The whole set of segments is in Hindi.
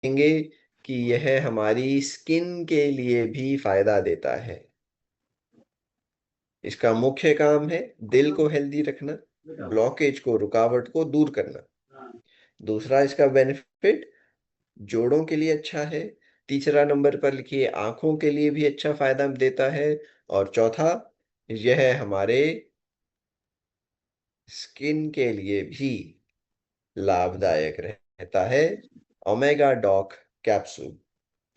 कि यह हमारी स्किन के लिए भी फायदा देता है। इसका मुख्य काम है दिल को हेल्दी रखना, ब्लॉकेज को, रुकावट को दूर करना। दूसरा इसका बेनिफिट जोड़ों के लिए अच्छा है। तीसरा नंबर पर लिखिए आंखों के लिए भी अच्छा फायदा देता है। और चौथा, यह हमारे स्किन के लिए भी लाभदायक रहता है। ओमेगा डॉक कैप्सूल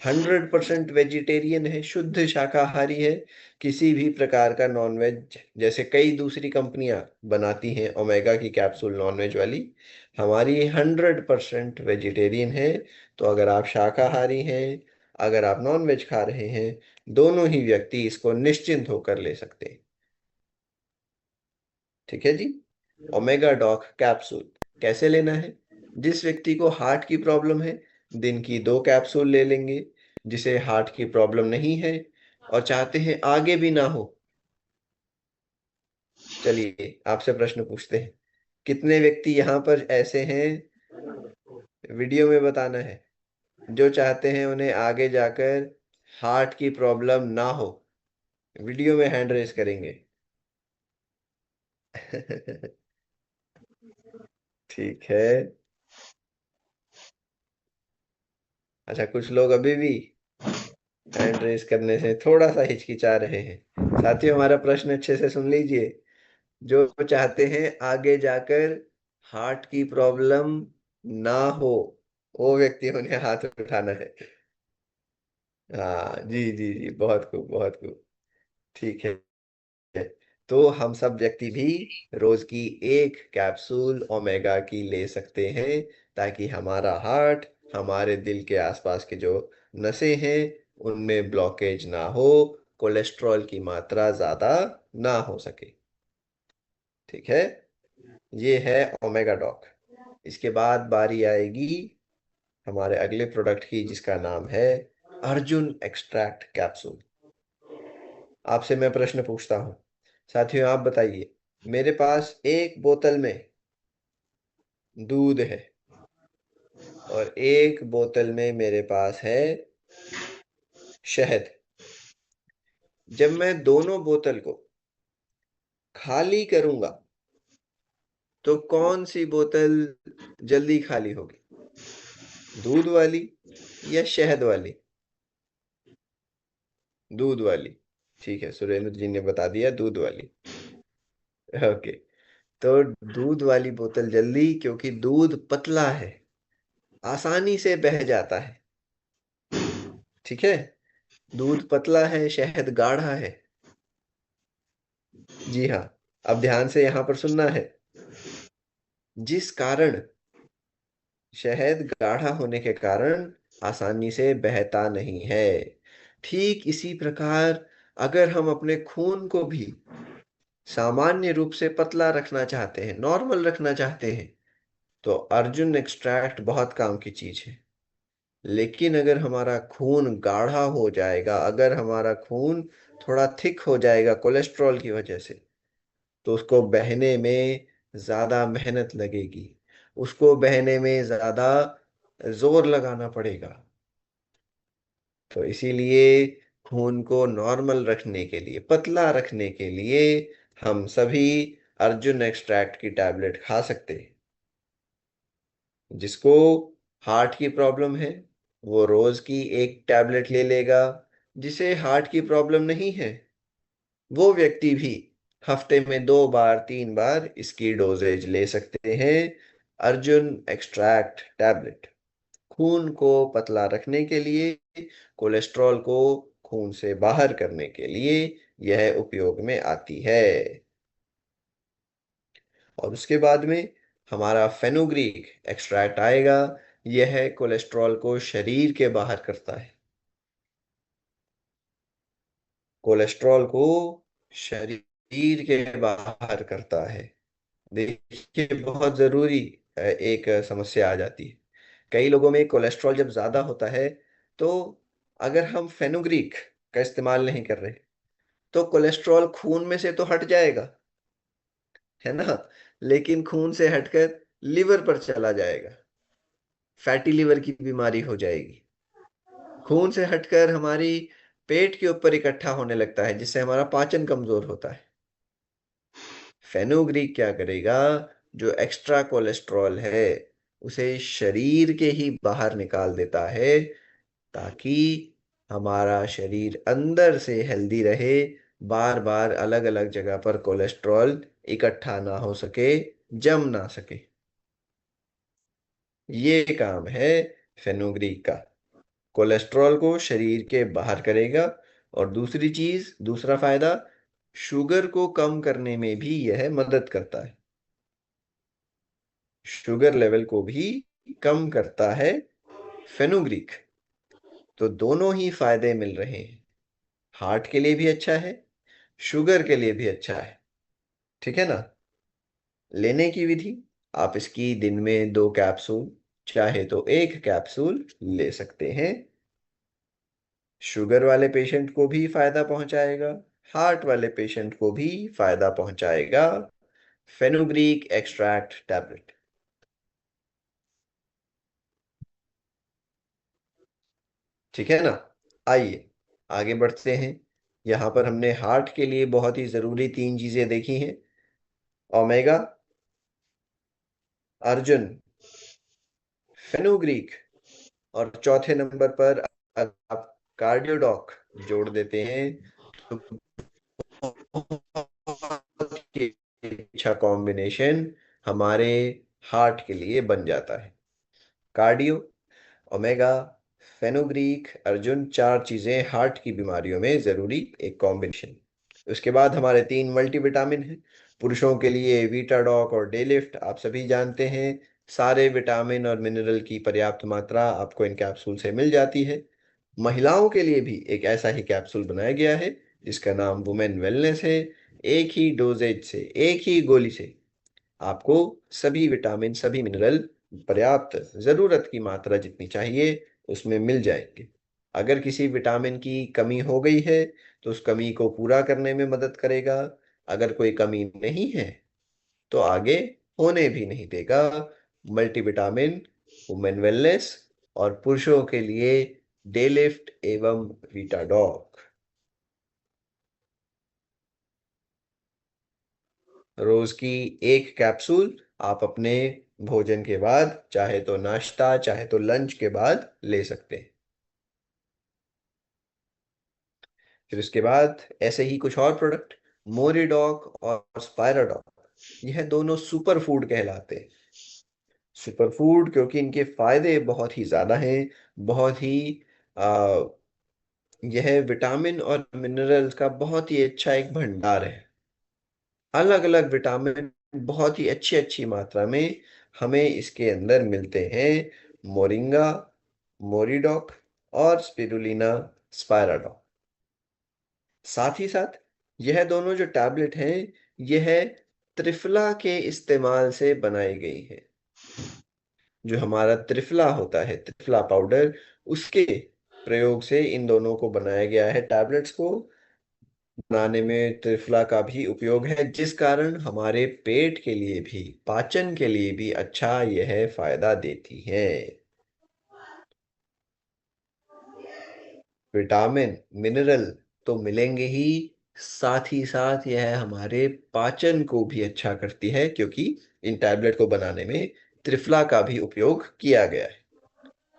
100% वेजिटेरियन है, शुद्ध शाकाहारी है। किसी भी प्रकार का नॉनवेज, जैसे कई दूसरी कंपनियां बनाती हैं ओमेगा की कैप्सूल नॉनवेज वाली, हमारी 100% वेजिटेरियन है। तो अगर आप शाकाहारी हैं, अगर आप नॉनवेज खा रहे हैं, दोनों ही व्यक्ति इसको निश्चिंत होकर ले सकते हैं। ठीक है जी। ओमेगा डॉक कैप्सूल कैसे लेना है? जिस व्यक्ति को हार्ट की प्रॉब्लम है, दिन की 2 कैप्सूल ले लेंगे। जिसे हार्ट की प्रॉब्लम नहीं है और चाहते हैं आगे भी ना हो, चलिए आपसे प्रश्न पूछते हैं। कितने व्यक्ति यहाँ पर ऐसे हैं, वीडियो में बताना है, जो चाहते हैं उन्हें आगे जाकर हार्ट की प्रॉब्लम ना हो? वीडियो में हैंड रेस करेंगे। ठीक है। अच्छा, कुछ लोग अभी भी हैंड रेस करने से थोड़ा सा हिचकिचा रहे हैं। साथियों, हमारा प्रश्न अच्छे से सुन लीजिए। जो चाहते हैं आगे जाकर हार्ट की प्रॉब्लम ना हो, वो व्यक्ति उन्हें हाथ उठाना है। हाँ जी जी जी, बहुत खूब बहुत खूब। ठीक है। तो हम सब व्यक्ति भी रोज की 1 कैप्सूल ओमेगा की ले सकते हैं, ताकि हमारा हार्ट, हमारे दिल के आसपास के जो नसें हैं, उनमें ब्लॉकेज ना हो, कोलेस्ट्रॉल की मात्रा ज्यादा ना हो सके। ठीक है। ये है ओमेगा डॉक। इसके बाद बारी आएगी हमारे अगले प्रोडक्ट की, जिसका नाम है अर्जुन एक्सट्रैक्ट कैप्सूल। आपसे मैं प्रश्न पूछता हूँ, साथियों आप बताइए। मेरे पास एक बोतल में दूध है और एक बोतल में मेरे पास है शहद। जब मैं दोनों बोतल को खाली करूंगा, तो कौन सी बोतल जल्दी खाली होगी? दूध वाली या शहद वाली? दूध वाली। ठीक है, सुरेंद्र जी ने बता दिया दूध वाली। ओके। तो दूध वाली बोतल जल्दी, क्योंकि दूध पतला है, आसानी से बह जाता है। ठीक है। दूध पतला है, शहद गाढ़ा है। जी हाँ। अब ध्यान से यहां पर सुनना है। जिस कारण, शहद गाढ़ा होने के कारण आसानी से बहता नहीं है। ठीक इसी प्रकार, अगर हम अपने खून को भी सामान्य रूप से पतला रखना चाहते हैं, नॉर्मल रखना चाहते हैं, तो अर्जुन एक्सट्रैक्ट बहुत काम की चीज है। लेकिन अगर हमारा खून गाढ़ा हो जाएगा, अगर हमारा खून थोड़ा थिक हो जाएगा कोलेस्ट्रॉल की वजह से, तो उसको बहने में ज्यादा मेहनत लगेगी, उसको बहने में ज्यादा जोर लगाना पड़ेगा। तो इसीलिए खून को नॉर्मल रखने के लिए, पतला रखने के लिए, हम सभी अर्जुन एक्सट्रैक्ट की टैबलेट खा सकते हैं। जिसको हार्ट की प्रॉब्लम है, वो रोज की 1 टैबलेट ले लेगा। जिसे हार्ट की प्रॉब्लम नहीं है, वो व्यक्ति भी हफ्ते में 2 बार 3 बार इसकी डोजेज ले सकते हैं। अर्जुन एक्सट्रैक्ट टैबलेट खून को पतला रखने के लिए, कोलेस्ट्रॉल को खून से बाहर करने के लिए यह उपयोग में आती है। और उसके बाद में हमारा फेनुग्रीक एक्सट्रैक्ट आएगा। यह कोलेस्ट्रॉल को शरीर के बाहर करता है। कोलेस्ट्रॉल को शरीर के बाहर करता है। देखिए, बहुत जरूरी एक समस्या आ जाती है। कई लोगों में कोलेस्ट्रॉल जब ज्यादा होता है, तो अगर हम फेनुग्रीक का इस्तेमाल नहीं कर रहे, तो कोलेस्ट्रॉल खून में से तो हट जाएगा, है ना, लेकिन खून से हटकर लिवर पर चला जाएगा। फैटी लिवर की बीमारी हो जाएगी। खून से हटकर हमारी पेट के ऊपर इकट्ठा होने लगता है, जिससे हमारा पाचन कमजोर होता है। फेनुग्रीक क्या करेगा, जो एक्स्ट्रा कोलेस्ट्रॉल है उसे शरीर के ही बाहर निकाल देता है, ताकि हमारा शरीर अंदर से हेल्दी रहे, बार बार अलग अलग जगह पर कोलेस्ट्रॉल इकट्ठा ना हो सके, जम ना सके। ये काम है फेनुग्रीक का। कोलेस्ट्रॉल को शरीर के बाहर करेगा। और दूसरी चीज, दूसरा फायदा, शुगर को कम करने में भी यह मदद करता है। शुगर लेवल को भी कम करता है फेनुग्रीक। तो दोनों ही फायदे मिल रहे हैं। हार्ट के लिए भी अच्छा है, शुगर के लिए भी अच्छा है। ठीक है ना। लेने की विधि, आप इसकी दिन में 2 कैप्सूल, चाहे तो 1 कैप्सूल ले सकते हैं। शुगर वाले पेशेंट को भी फायदा पहुंचाएगा, हार्ट वाले पेशेंट को भी फायदा पहुंचाएगा फेनुग्रीक एक्सट्रैक्ट टैबलेट। ठीक है ना। आइए आगे बढ़ते हैं। यहाँ पर हमने हार्ट के लिए बहुत ही जरूरी 3 चीजें देखी हैं। Omega, Arjun, fenugreek. और चौथे नंबर पर अगर आप कार्डियोडॉक जोड़ देते हैं तो बहुत ही अच्छा कॉम्बिनेशन हमारे हार्ट के लिए बन जाता है। कार्डियो, ओमेगा, फेनुग्रीक, अर्जुन, 4 चीजें हार्ट की बीमारियों में जरूरी एक कॉम्बिनेशन। उसके बाद हमारे 3 मल्टीविटामिन हैं। पुरुषों के लिए वीटाडॉक और डे लिफ्ट, आप सभी जानते हैं। सारे विटामिन और मिनरल की पर्याप्त मात्रा आपको इन कैप्सूल से मिल जाती है। महिलाओं के लिए भी एक ऐसा ही कैप्सूल बनाया गया है, जिसका नाम वुमेन वेलनेस है। एक ही डोजेज से, एक ही गोली से आपको सभी विटामिन, सभी मिनरल पर्याप्त, जरूरत की मात्रा जितनी चाहिए उसमें मिल जाएंगे। अगर किसी विटामिन की कमी हो गई है तो उस कमी को पूरा करने में मदद करेगा। अगर कोई कमी नहीं है तो आगे होने भी नहीं देगा। मल्टीविटामिन, वुमेन वेलनेस, और पुरुषों के लिए डे लिफ्ट एवं वीटाडॉक। रोज की 1 कैप्सूल आप अपने भोजन के बाद, चाहे तो नाश्ता चाहे तो लंच के बाद ले सकते हैं। फिर उसके बाद ऐसे ही कुछ और प्रोडक्ट, मोरिडॉक और स्पायराडॉक, यह दोनों सुपर फूड कहलाते हैं। सुपर फूड क्योंकि इनके फायदे बहुत ही ज्यादा हैं, बहुत ही आ, यह विटामिन और मिनरल्स का बहुत ही अच्छा एक भंडार है। अलग अलग विटामिन बहुत ही अच्छी अच्छी मात्रा में हमें इसके अंदर मिलते हैं। मोरिंगा, मोरिडॉक और स्पिरुलिना, स्पायराडॉक। साथ ही साथ यह दोनों जो टैबलेट हैं, यह त्रिफला के इस्तेमाल से बनाई गई है। जो हमारा त्रिफला होता है, त्रिफला पाउडर, उसके प्रयोग से इन दोनों को बनाया गया है। टैबलेट्स को बनाने में त्रिफला का भी उपयोग है, जिस कारण हमारे पेट के लिए भी, पाचन के लिए भी अच्छा यह फायदा देती है। विटामिन, मिनरल तो मिलेंगे ही, साथ ही साथ यह हमारे पाचन को भी अच्छा करती है, क्योंकि इन टैबलेट को बनाने में त्रिफला का भी उपयोग किया गया है।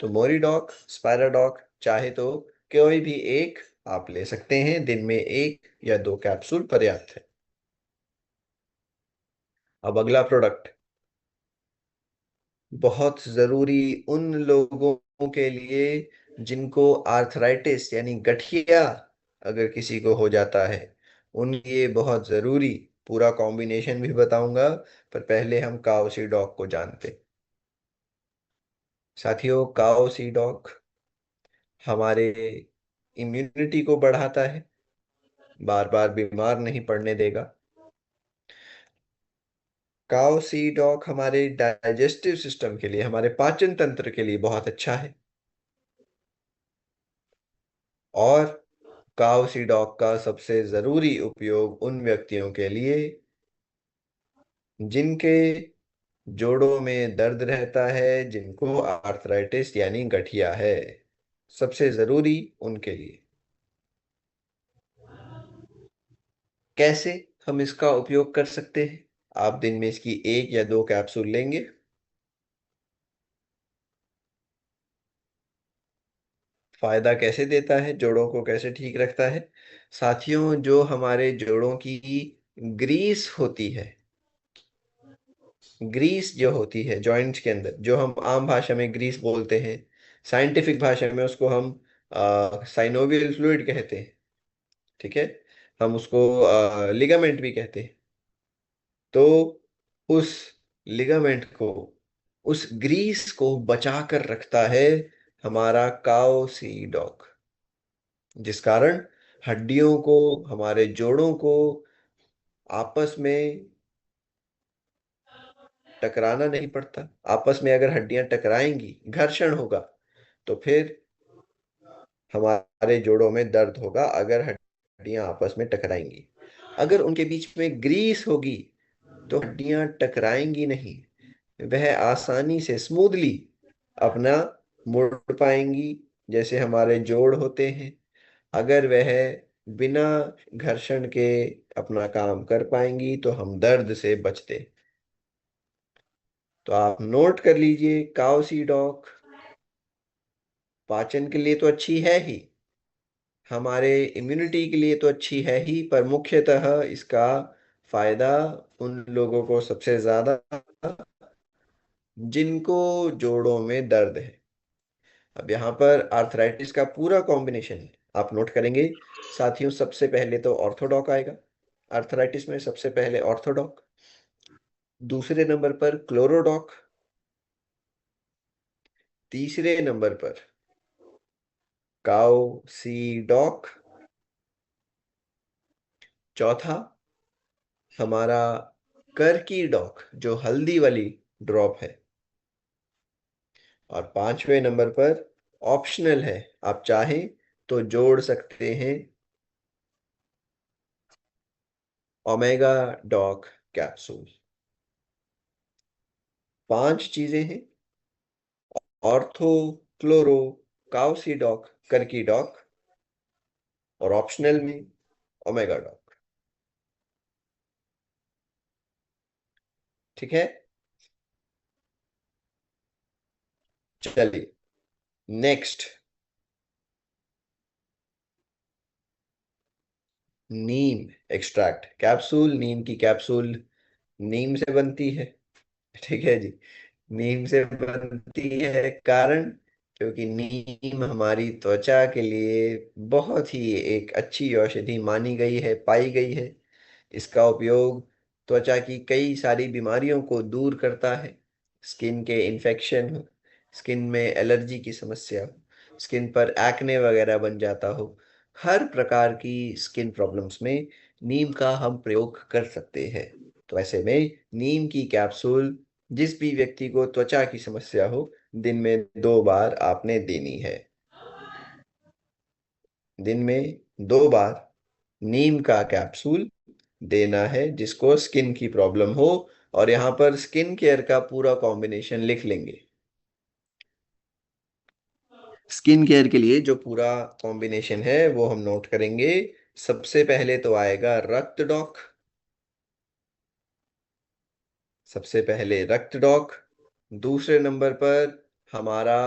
तो मोरिडॉक, स्पायराडॉक, चाहे तो कोई भी एक आप ले सकते हैं। दिन में 1 या 2 कैप्सूल पर्याप्त है। अब अगला प्रोडक्ट बहुत जरूरी उन लोगों के लिए जिनको आर्थराइटिस यानी गठिया अगर किसी को हो जाता है, उनके लिए बहुत जरूरी, पूरा कॉम्बिनेशन भी बताऊंगा, पर पहले हम काओसीडॉक को जानते। साथियों, काओसीडॉक हमारे इम्यूनिटी को बढ़ाता है, बार बार बीमार नहीं पड़ने देगा। काओसीडॉक हमारे डाइजेस्टिव सिस्टम के लिए, हमारे पाचन तंत्र के लिए बहुत अच्छा है। और काउसीडॉक का सबसे जरूरी उपयोग उन व्यक्तियों के लिए जिनके जोड़ों में दर्द रहता है जिनको आर्थराइटिस यानी गठिया है, सबसे जरूरी उनके लिए। कैसे हम इसका उपयोग कर सकते हैं? आप दिन में इसकी 1 या 2 कैप्सूल लेंगे। फायदा कैसे देता है, जोड़ों को कैसे ठीक रखता है? साथियों, जो हमारे जोड़ों की ग्रीस होती है, ग्रीस जो होती है जॉइंट्स के अंदर, जो हम आम भाषा में ग्रीस बोलते हैं, साइंटिफिक भाषा में उसको हम साइनोवियल फ्लूइड कहते हैं। ठीक है, हम उसको लिगामेंट भी कहते हैं। तो उस लिगामेंट को, उस ग्रीस को बचा कर रखता है हमारा काउ सी डॉग, जिस कारण हड्डियों को, हमारे जोड़ों को आपस में टकराना नहीं पड़ता। आपस में अगर हड्डियां टकराएंगी, घर्षण होगा, तो फिर हमारे जोड़ों में दर्द होगा। अगर हड्डियां आपस में टकराएंगी, अगर उनके बीच में ग्रीस होगी, तो हड्डियां टकराएंगी नहीं, वह आसानी से स्मूथली अपना मुड़ पाएंगी, जैसे हमारे जोड़ होते हैं। अगर वह बिना घर्षण के अपना काम कर पाएंगी, तो हम दर्द से बचते। तो आप नोट कर लीजिए, काउसीडॉक पाचन के लिए तो अच्छी है ही, हमारे इम्यूनिटी के लिए तो अच्छी है ही, पर मुख्यतः इसका फायदा उन लोगों को सबसे ज्यादा, जिनको जोड़ों में दर्द है। अब यहाँ पर आर्थराइटिस का पूरा कॉम्बिनेशन है, आप नोट करेंगे साथियों। सबसे पहले तो ऑर्थोडॉक आएगा, आर्थराइटिस में सबसे पहले ऑर्थोडॉक। दूसरे नंबर पर क्लोरोडॉक। तीसरे नंबर पर काउसीडॉक। चौथा हमारा कर्कीडॉक, जो हल्दी वाली ड्रॉप है। और पांचवें नंबर पर ऑप्शनल है, आप चाहें तो जोड़ सकते हैं, ओमेगा डॉक कैप्सूल। 5 चीजें हैं: ऑर्थो, क्लोरो, काउसीडॉक, कर्कीडॉक, और ऑप्शनल में ओमेगा डॉक। ठीक है, चलिए नेक्स्ट। नीम एक्सट्रैक्ट कैप्सूल, नीम की कैप्सूल नीम से बनती है। ठीक है जी, नीम से बनती है, कारण क्योंकि नीम हमारी त्वचा के लिए बहुत ही एक अच्छी औषधि मानी गई है, पाई गई है। इसका उपयोग त्वचा की कई सारी बीमारियों को दूर करता है। स्किन के इन्फेक्शन हो, स्किन में एलर्जी की समस्या हो, स्किन पर एक्ने वगैरह बन जाता हो, हर प्रकार की स्किन प्रॉब्लम्स में नीम का हम प्रयोग कर सकते हैं। तो ऐसे में नीम की कैप्सूल जिस भी व्यक्ति को त्वचा की समस्या हो, दिन में 2 बार आपने देनी है। दिन में 2 बार नीम का कैप्सूल देना है जिसको स्किन की प्रॉब्लम हो। और यहाँ पर स्किन केयर का पूरा कॉम्बिनेशन लिख लेंगे। स्किन केयर के लिए जो पूरा कॉम्बिनेशन है वो हम नोट करेंगे। सबसे पहले तो आएगा रक्त डॉक। सबसे पहले रक्त डॉक। दूसरे नंबर पर हमारा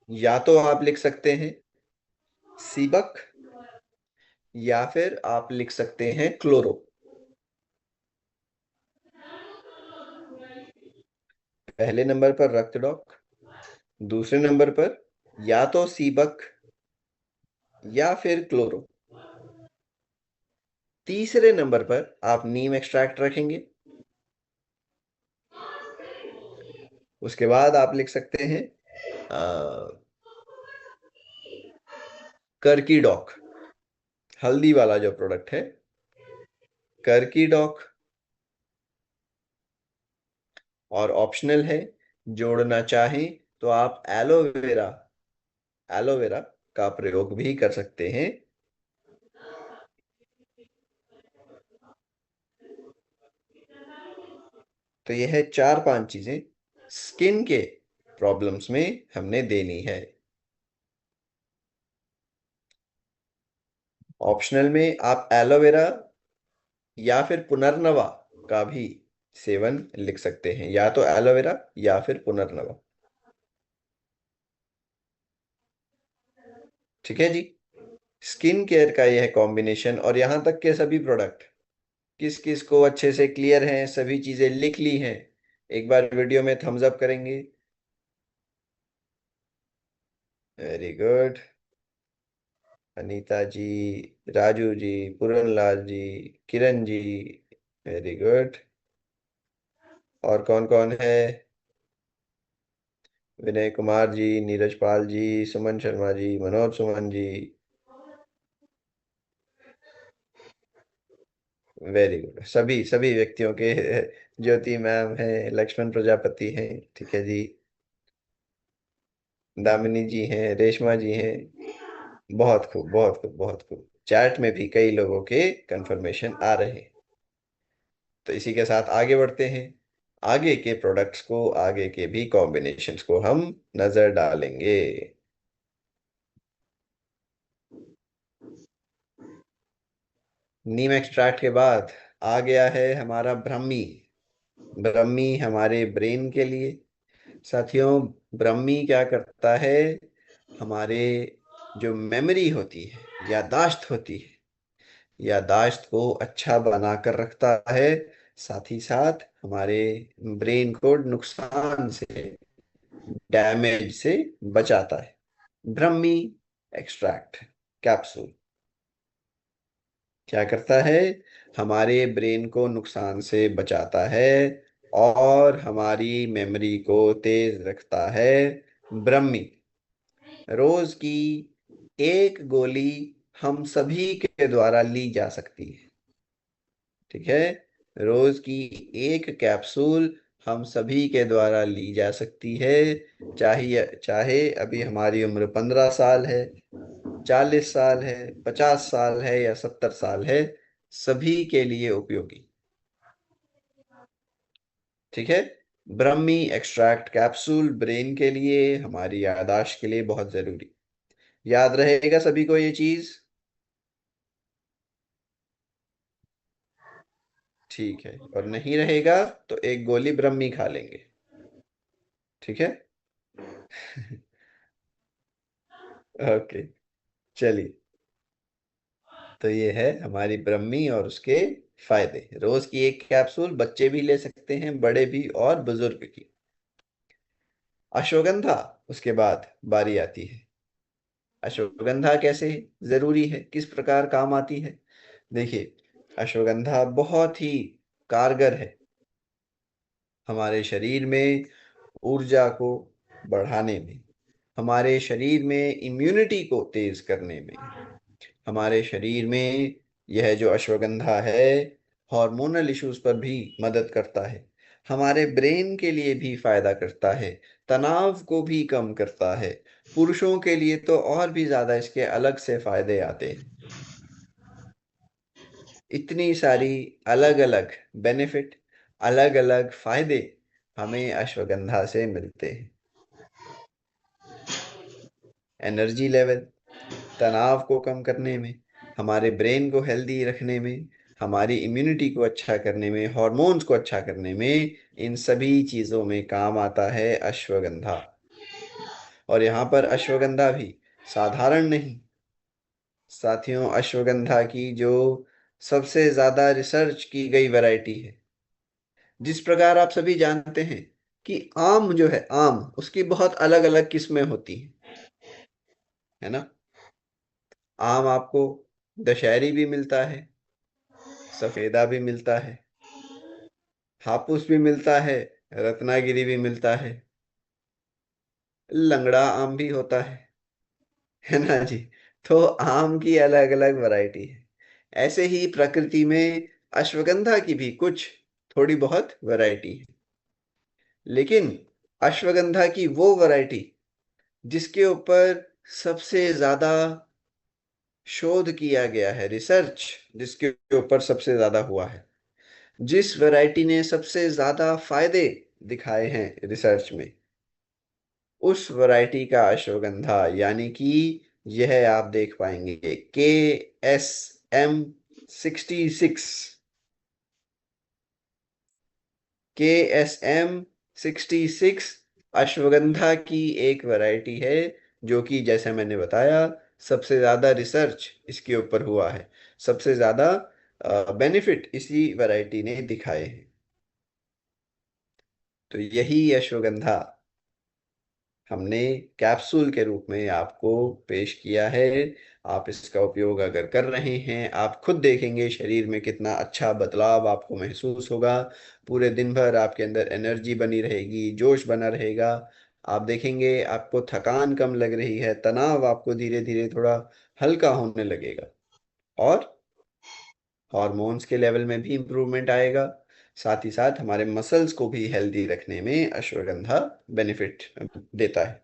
या तो आप लिख सकते हैं सीबक, या फिर आप लिख सकते हैं क्लोरो। पहले नंबर पर रक्त डॉक, दूसरे नंबर पर या तो सीबक या फिर क्लोरो, तीसरे नंबर पर आप नीम एक्सट्रैक्ट रखेंगे। उसके बाद आप लिख सकते हैं कर्की डॉक, हल्दी वाला जो प्रोडक्ट है, कर्की डॉक। और ऑप्शनल है, जोड़ना चाहें तो आप एलोवेरा, एलोवेरा का प्रयोग भी कर सकते हैं। तो यह है 4-5 चीजें स्किन के प्रॉब्लम्स में हमने देनी है। ऑप्शनल में आप एलोवेरा या फिर पुनर्नवा का भी सेवन लिख सकते हैं, या तो एलोवेरा या फिर पुनर्नवा। ठीक है जी। स्किन केयर का यह कॉम्बिनेशन और यहां तक के सभी प्रोडक्ट किस किस को अच्छे से क्लियर हैं, सभी चीजें लिख ली हैं, एक बार वीडियो में थम्स अप करेंगे। Very good. Anita ji, Raju ji, Puranlal ji, Kiran ji, very good. और कौन कौन है? Vinay Kumar ji, Neeraj Pal ji, Suman Sharma ji, Manoj Suman ji, very good. सभी सभी व्यक्तियों के ज्योति मैम है, लक्ष्मण प्रजापति हैं, ठीक है जी, दामिनी जी हैं, रेशमा जी हैं। बहुत खूब, बहुत खूब, बहुत खूब। चैट में भी कई लोगों के कंफर्मेशन आ रहे हैं। तो इसी के साथ आगे बढ़ते हैं। आगे के प्रोडक्ट्स को, आगे के भी कॉम्बिनेशंस को हम नजर डालेंगे। नीम एक्सट्रैक्ट के बाद आ गया है हमारा ब्रह्मी। ब्रह्मी हमारे ब्रेन के लिए। साथियों, ब्रह्मी क्या करता है? हमारे जो मेमोरी होती है, याददाश्त होती है, याददाश्त को अच्छा बनाकर रखता है। साथ ही साथ हमारे ब्रेन को नुकसान से, डैमेज से बचाता है। ब्रह्मी एक्सट्रैक्ट कैप्सूल क्या करता है? हमारे ब्रेन को नुकसान से बचाता है और हमारी मेमोरी को तेज रखता है। ब्रह्मी रोज की एक गोली हम सभी के द्वारा ली जा सकती है। ठीक है, रोज की एक कैप्सूल हम सभी के द्वारा ली जा सकती है। चाहे चाहे अभी हमारी उम्र 15 साल है, 40 साल है, 50 साल है या 70 साल है, सभी के लिए उपयोगी। ठीक है। ब्रह्मी एक्सट्रैक्ट कैप्सूल ब्रेन के लिए, हमारी याददाश्त के लिए बहुत जरूरी। याद रहेगा सभी को ये चीज? ठीक है, और नहीं रहेगा तो एक गोली ब्रह्मी खा लेंगे। ठीक है। ओके, चलिए। तो ये है हमारी ब्रह्मी और उसके फायदे। रोज की एक कैप्सूल बच्चे भी ले सकते हैं, बड़े भी और बुजुर्ग की। अश्वगंधा, उसके बाद बारी आती है। अश्वगंधा कैसे जरूरी है, किस प्रकार काम आती है? देखिए, अश्वगंधा बहुत ही कारगर है हमारे शरीर में ऊर्जा को बढ़ाने में, हमारे शरीर में इम्यूनिटी को तेज करने में, हमारे शरीर में यह जो अश्वगंधा है हार्मोनल इश्यूज पर भी मदद करता है, हमारे ब्रेन के लिए भी फायदा करता है, तनाव को भी कम करता है। पुरुषों के लिए तो और भी ज्यादा इसके अलग से फायदे आते हैं। इतनी सारी अलग अलग बेनिफिट, अलग अलग फायदे हमें अश्वगंधा से मिलते हैं। एनर्जी लेवल, तनाव को कम करने में, हमारे ब्रेन को हेल्दी रखने में, हमारी इम्यूनिटी को अच्छा करने में, हॉर्मोन्स को अच्छा करने में, इन सभी चीजों में काम आता है अश्वगंधा। और यहाँ पर अश्वगंधा भी साधारण नहीं। साथियों, अश्वगंधा की जो सबसे ज्यादा रिसर्च की गई वैरायटी है, जिस प्रकार आप सभी जानते हैं कि आम जो है, आम उसकी बहुत अलग अलग किस्में होती हैं, है ना? आम आपको दशहरी भी मिलता है, सफेदा भी मिलता है, हापुस भी मिलता है, रत्नागिरी भी मिलता है, लंगड़ा आम भी होता है ना जी? तो आम की अलग अलग वैरायटी है। ऐसे ही प्रकृति में अश्वगंधा की भी कुछ थोड़ी बहुत वैरायटी है। लेकिन अश्वगंधा की वो वैरायटी जिसके ऊपर सबसे ज्यादा शोध किया गया है, रिसर्च जिसके ऊपर सबसे ज्यादा हुआ है, जिस वैरायटी ने सबसे ज्यादा फायदे दिखाए हैं रिसर्च में, उस वैरायटी का अश्वगंधा, यानी कि यह आप देख पाएंगे KSM 66। KSM 66 अश्वगंधा की एक वैरायटी है, जो कि जैसे मैंने बताया सबसे ज्यादा रिसर्च इसके ऊपर हुआ है, सबसे ज्यादा बेनिफिट इसी वैरायटी ने दिखाए हैं। तो यही अश्वगंधा हमने कैप्सूल के रूप में आपको पेश किया है। आप इसका उपयोग अगर कर रहे हैं, आप खुद देखेंगे शरीर में कितना अच्छा बदलाव आपको महसूस होगा। पूरे दिन भर आपके अंदर एनर्जी बनी रहेगी, जोश बना रहेगा। आप देखेंगे आपको थकान कम लग रही है, तनाव आपको धीरे धीरे थोड़ा हल्का होने लगेगा, और हॉर्मोन्स के लेवल में भी इम्प्रूवमेंट आएगा। साथ ही साथ हमारे मसल्स को भी हेल्दी रखने में अश्वगंधा बेनिफिट देता है।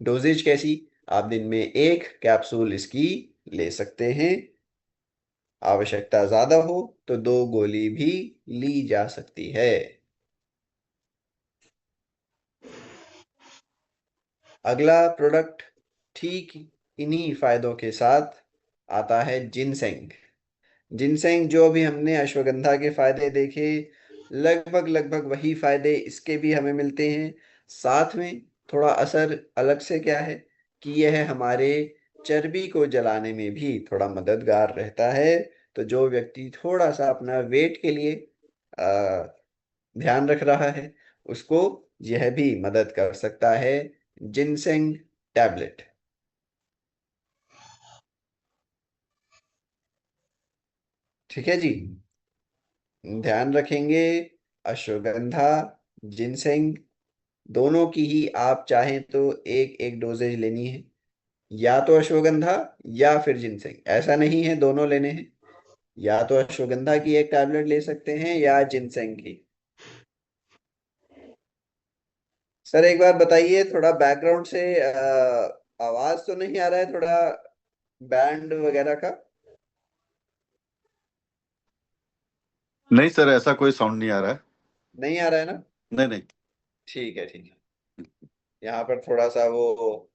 डोजेज कैसी? आप दिन में एक कैप्सूल इसकी ले सकते हैं। आवश्यकता ज्यादा हो तो दो गोली भी ली जा सकती है। अगला प्रोडक्ट ठीक इन्हीं फायदों के साथ आता है, जिनसेंग। जिनसेंग, जो भी हमने अश्वगंधा के फायदे देखे, लगभग लगभग वही फायदे इसके भी हमें मिलते हैं। साथ में थोड़ा असर अलग से क्या है कि यह हमारे चर्बी को जलाने में भी थोड़ा मददगार रहता है। तो जो व्यक्ति थोड़ा सा अपना वेट के लिए आ, ध्यान रख रहा है, उसको यह भी मदद कर सकता है, जिनसेंग टैबलेट। ठीक है जी, ध्यान रखेंगे। अश्वगंधा, जिनसेंग, दोनों की ही आप चाहें तो एक एक डोजेज लेनी है। या तो अश्वगंधा या फिर जिनसेंग, ऐसा नहीं है दोनों लेने हैं। या तो अश्वगंधा की एक टैबलेट ले सकते हैं या जिनसेंग की। सर एक बार बताइए, थोड़ा बैकग्राउंड से आवाज तो नहीं आ रहा है थोड़ा बैंड वगैरह का? नहीं सर, ऐसा कोई साउंड नहीं आ रहा है। नहीं आ रहा है ना? नहीं नहीं। ठीक है, ठीक है। यहाँ पर थोड़ा सा वो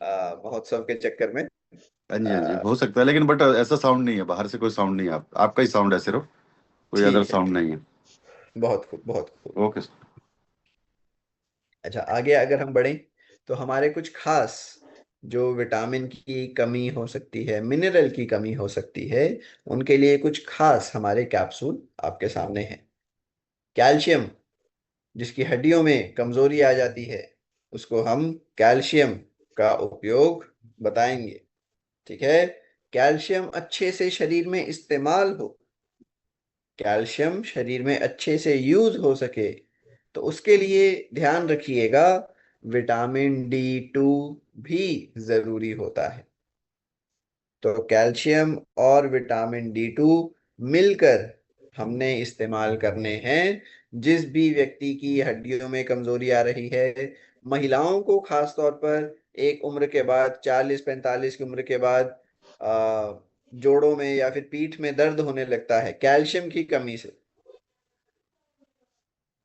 महोत्सव के चक्कर में। हाँ जी हाँ जी, अ, हो सकता है, लेकिन बट ऐसा साउंड नहीं है, बाहर से कोई साउंड नहीं है। आपका ही साउंड है सिर्फ, कोई अदर ठीक है, साउंड ठीक। नहीं है। बहुत खूब, बहुत खूब। Okay sir. अच्छा, आगे अगर हम बढ़ें तो हमारे कुछ खास जो विटामिन की कमी हो सकती है, मिनरल की कमी हो सकती है, उनके लिए कुछ खास हमारे कैप्सूल आपके सामने हैं। कैल्शियम, जिसकी हड्डियों में कमजोरी आ जाती है, उसको हम कैल्शियम का उपयोग बताएंगे। ठीक है, कैल्शियम अच्छे से शरीर में इस्तेमाल हो, कैल्शियम शरीर में अच्छे से यूज हो सके, तो उसके लिए ध्यान रखिएगा, विटामिन D2 भी जरूरी होता है। तो कैल्शियम और विटामिन D2 मिलकर हमने इस्तेमाल करने हैं। जिस भी व्यक्ति की हड्डियों में कमजोरी आ रही है, महिलाओं को खास तौर पर एक उम्र के बाद, 40-45 की उम्र के बाद जोड़ों में या फिर पीठ में दर्द होने लगता है कैल्शियम की कमी से।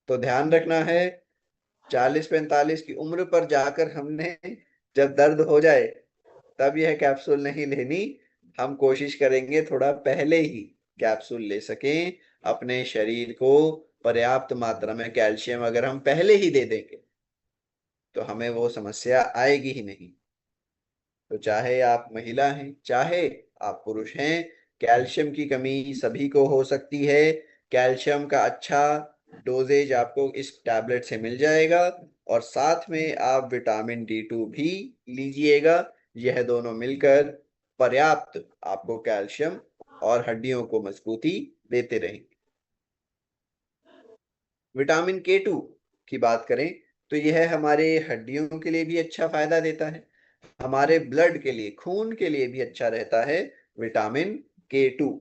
तो ध्यान रखना है, 40-45 की उम्र पर जाकर हमने जब दर्द हो जाए तब यह कैप्सूल नहीं लेनी। हम कोशिश करेंगे थोड़ा पहले ही कैप्सूल ले सकें। अपने शरीर को पर्याप्त मात्रा में कैल्शियम अगर हम पहले ही दे देंगे तो हमें वो समस्या आएगी ही नहीं। तो चाहे आप महिला हैं, चाहे आप पुरुष हैं, कैल्शियम की कमी सभी को हो सकती है। कैल्शियम का अच्छा डोजेज आपको इस टैबलेट से मिल जाएगा, और साथ में आप विटामिन D2 भी लीजिएगा। यह दोनों मिलकर पर्याप्त आपको कैल्शियम और हड्डियों को मजबूती देते रहेंगे। विटामिन K2 की बात करें तो यह हमारे हड्डियों के लिए भी अच्छा फायदा देता है, हमारे ब्लड के लिए, खून के लिए भी अच्छा रहता है विटामिन K2।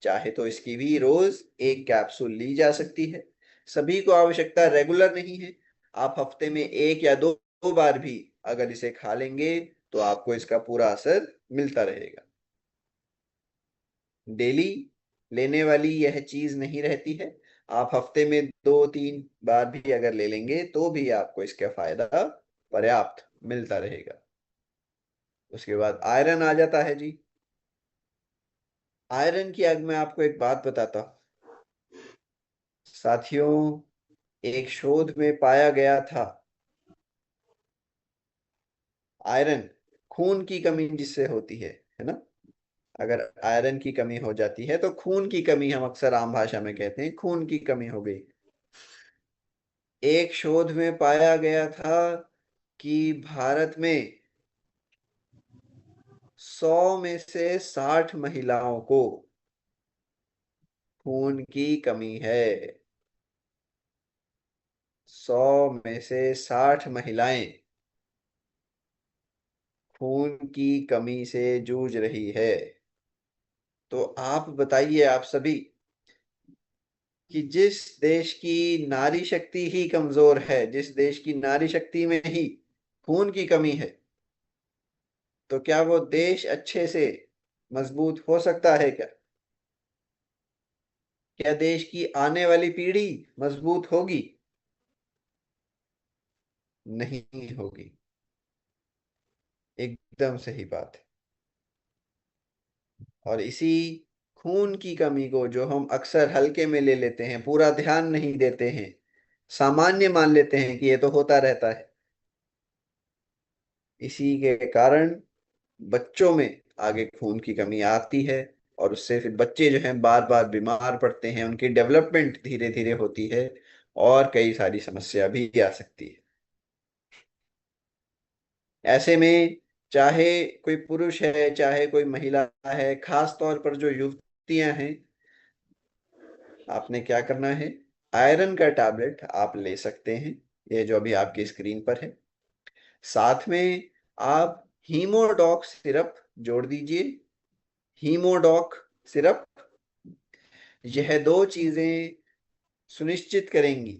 चाहे तो इसकी भी रोज एक कैप्सूल ली जा सकती है। सभी को आवश्यकता रेगुलर नहीं है, आप हफ्ते में एक या दो बार भी अगर इसे खा लेंगे तो आपको इसका पूरा असर मिलता रहेगा। डेली लेने वाली यह चीज नहीं रहती है। आप हफ्ते में 2-3 बार भी अगर ले लेंगे तो भी आपको इसका फायदा पर्याप्त मिलता रहेगा। उसके बाद आयरन आ जाता है जी। आयरन की अगर मैं आपको एक बात बताता हूं साथियों, एक शोध में पाया गया था आयरन, खून की कमी जिससे होती है ना, अगर आयरन की कमी हो जाती है तो खून की कमी, हम अक्सर आम भाषा में कहते हैं खून की कमी हो गई। एक शोध में पाया गया था कि भारत में 100 में से 60 महिलाओं को खून की कमी है। 100 में से 60 महिलाएं खून की कमी से जूझ रही है। तो आप बताइए आप सभी कि जिस देश की नारी शक्ति ही कमजोर है, जिस देश की नारी शक्ति में ही खून की कमी है, तो क्या वो देश अच्छे से मजबूत हो सकता है क्या? क्या देश की आने वाली पीढ़ी मजबूत होगी? नहीं होगी। एकदम सही बात है। और इसी खून की कमी को जो हम अक्सर हल्के में ले लेते हैं, पूरा ध्यान नहीं देते हैं, सामान्य मान लेते हैं कि ये तो होता रहता है, इसी के कारण बच्चों में आगे खून की कमी आती है। और उससे फिर बच्चे जो हैं बार बार बीमार पड़ते हैं, उनकी डेवलपमेंट धीरे धीरे होती है और कई सारी समस्या भी आ सकती है। ऐसे में चाहे कोई पुरुष है चाहे कोई महिला है, खास तौर पर जो युवतियां हैं, आपने क्या करना है, आयरन का टैबलेट आप ले सकते हैं, ये जो अभी आपकी स्क्रीन पर है। साथ में आप हीमोडॉक सिरप जोड़ दीजिए। हीमोडॉक सिरप, यह दो चीजें सुनिश्चित करेंगी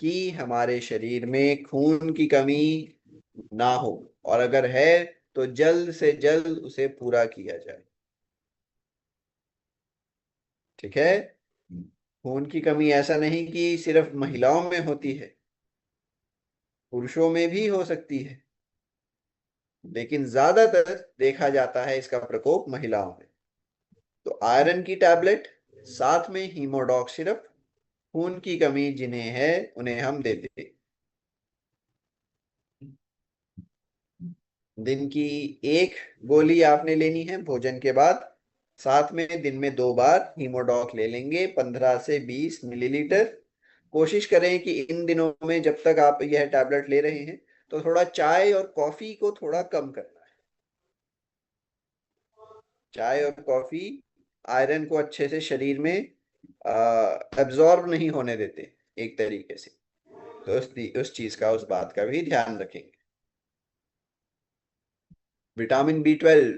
कि हमारे शरीर में खून की कमी ना हो, और अगर है तो जल्द से जल्द उसे पूरा किया जाए। ठीक है। खून की कमी ऐसा नहीं कि सिर्फ महिलाओं में होती है, पुरुषों में भी हो सकती है, लेकिन ज्यादातर देखा जाता है इसका प्रकोप महिलाओं में। तो आयरन की टैबलेट, साथ में हीमोडॉक सिरप, खून की कमी जिन्हें है उन्हें हम देते हैं। दिन की एक गोली आपने लेनी है भोजन के बाद। साथ में दिन में 2 बार हीमोडॉक ले लेंगे, 15 से 20 मिलीलीटर। कोशिश करें कि इन दिनों में जब तक आप यह टैबलेट ले रहे हैं तो थोड़ा चाय और कॉफी को थोड़ा कम करना है। चाय और कॉफी आयरन को अच्छे से शरीर में एब्जॉर्ब नहीं होने देते एक तरीके से। तो उस चीज का, उस बात का भी ध्यान रखेंगे। विटामिन B12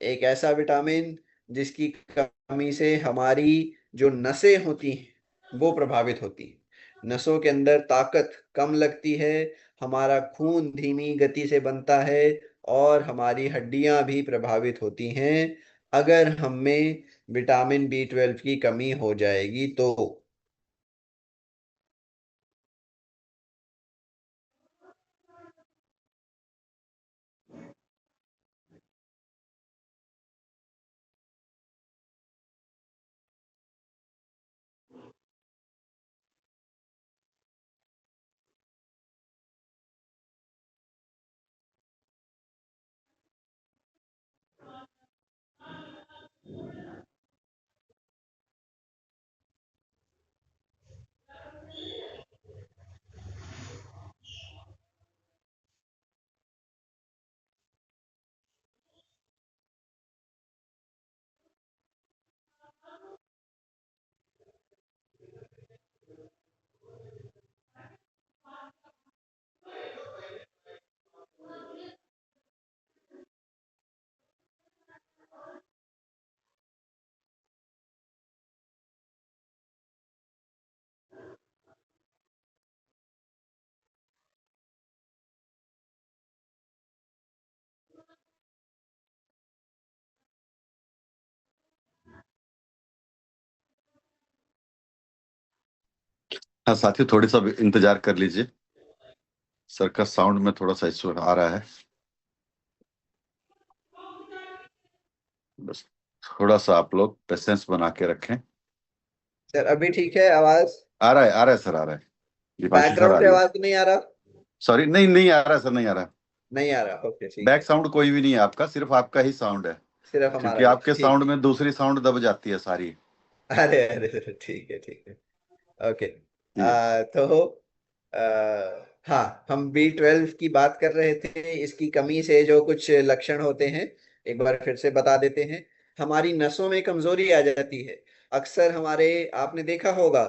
एक ऐसा विटामिन जिसकी कमी से हमारी जो नसें होती हैं वो प्रभावित होती हैं, नसों के अंदर ताकत कम लगती है, हमारा खून धीमी गति से बनता है और हमारी हड्डियां भी प्रभावित होती हैं अगर हम में विटामिन B12 की कमी हो जाएगी तो। हाँ साथियों, थोड़ी सा इंतजार कर लीजिए। सर का साउंड में थोड़ा सा इशू आ रहा है। बस थोड़ा सा आप लोग पेशेंस बना के रखें। सर अभी ठीक है आवाज? आ रहा है, आ रहा है सर, आ रहा है। दीपांशु सर आ बैकग्राउंड से रही है। आवाज तो नहीं आ रहा? सॉरी, नहीं नहीं आ रहा है सर, नहीं आ रहा। नहीं आ रहा, ओके ठीक बैक है। साउंड कोई भी नहीं है आपका, सिर्फ आपका ही साउंड है। सिर्फ हमारा क्योंकि ही, आपके ठीक साउंड है। में दूसरी साउंड दब जाती है सारी। अरे अरे अरे, ठीक है ठीक है। ओके। जी। तो हाँ, हम B12 की बात कर रहे थे। इसकी कमी से जो कुछ लक्षण होते हैं, एक बार फिर से बता देते हैं। हमारी नसों में कमजोरी आ जाती है। अक्सर हमारे, आपने देखा होगा,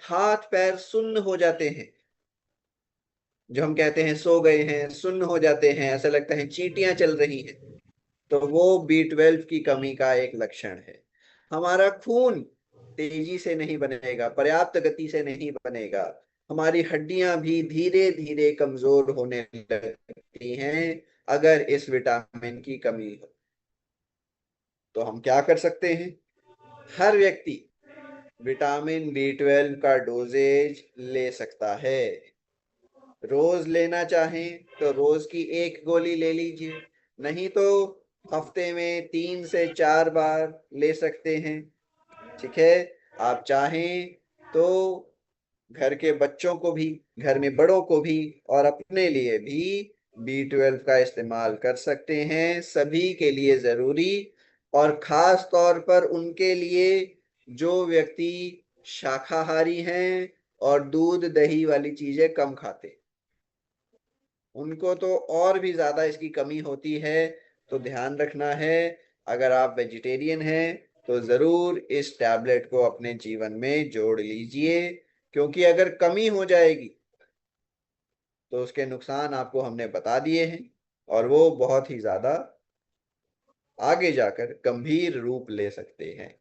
हाथ पैर सुन्न हो जाते हैं। जो हम कहते हैं सो गए हैं, सुन्न हो जाते हैं, ऐसा लगता है चींटियां चल रही हैं। तो वो B12 की कमी का एक लक्षण है। हमारा खून तेजी से नहीं बनेगा, पर्याप्त गति से नहीं बनेगा। हमारी हड्डियां भी धीरे धीरे कमजोर होने लगती हैं अगर इस विटामिन की कमी हो। तो हम क्या कर सकते हैं? हर व्यक्ति विटामिन B12 का डोजेज ले सकता है। रोज लेना चाहें तो रोज की एक गोली ले लीजिए, नहीं तो हफ्ते में 3 से 4 बार ले सकते हैं। ठीक है। आप चाहें तो घर के बच्चों को भी, घर में बड़ों को भी, और अपने लिए भी B12 का इस्तेमाल कर सकते हैं। सभी के लिए जरूरी, और खास तौर पर उनके लिए जो व्यक्ति शाकाहारी हैं और दूध दही वाली चीजें कम खाते, उनको तो और भी ज्यादा इसकी कमी होती है। तो ध्यान रखना है। अगर आप वेजिटेरियन हैं तो जरूर इस टैबलेट को अपने जीवन में जोड़ लीजिए, क्योंकि अगर कमी हो जाएगी तो उसके नुकसान आपको हमने बता दिए हैं, और वो बहुत ही ज्यादा आगे जाकर गंभीर रूप ले सकते हैं।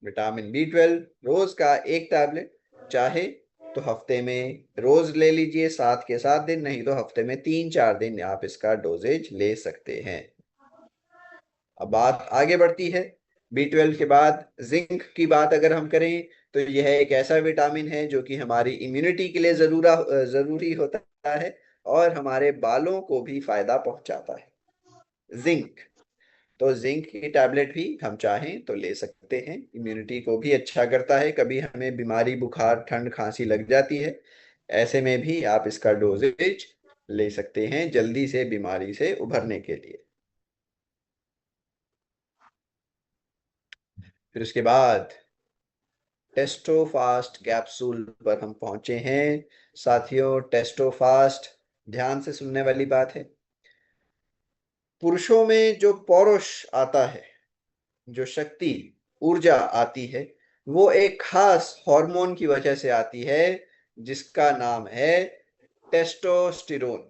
विटामिन B12 रोज का एक टैबलेट, चाहे तो हफ्ते में रोज ले लीजिए 7 के 7 दिन, नहीं तो हफ्ते में 3 4 दिन आप इसका डोजेज ले सकते हैं। अब बात आगे बढ़ती है। B12 के बाद जिंक की बात अगर हम करें, तो यह एक ऐसा विटामिन है जो कि हमारी इम्यूनिटी के लिए जरूरी होता है, और हमारे बालों को भी फायदा पहुंचाता है जिंक। तो जिंक की टैबलेट भी हम चाहें तो ले सकते हैं, इम्यूनिटी को भी अच्छा करता है। कभी हमें बीमारी, बुखार, ठंड, खांसी लग जाती है, ऐसे में भी आप इसका डोजेज ले सकते हैं जल्दी से बीमारी से उभरने के लिए। फिर उसके बाद टेस्टोफास्ट कैप्सूल पर हम पहुंचे हैं। साथियों, टेस्टोफास्ट, ध्यान से सुनने वाली बात है। पुरुषों में जो पौरुष आता है, जो शक्ति, ऊर्जा आती है, वो एक खास हार्मोन की वजह से आती है, जिसका नाम है टेस्टोस्टेरोन।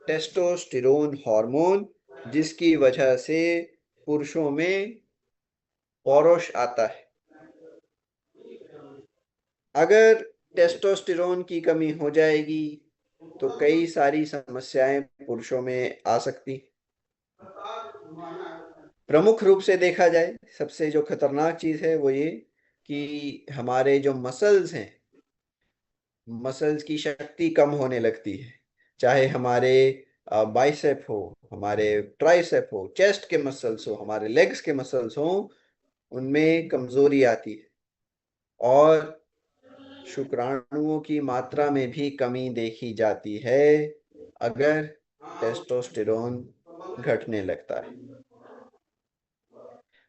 टेस्टोस्टेरोन हार्मोन, जिसकी वजह से पुरुषों में पौरुष आता है। अगर टेस्टोस्टेरोन की कमी हो जाएगी तो कई सारी समस्याएं पुरुषों में आ सकती। प्रमुख रूप से देखा जाए, सबसे जो खतरनाक चीज है वो ये कि हमारे जो मसल्स हैं, मसल्स की शक्ति कम होने लगती है। चाहे हमारे बाइसेप हो, हमारे ट्राइसेप हो, चेस्ट के मसल्स हो, हमारे लेग्स के मसल्स हो, उनमें कमजोरी आती है, और शुक्राणुओं की मात्रा में भी कमी देखी जाती है अगर टेस्टोस्टेरोन घटने लगता है।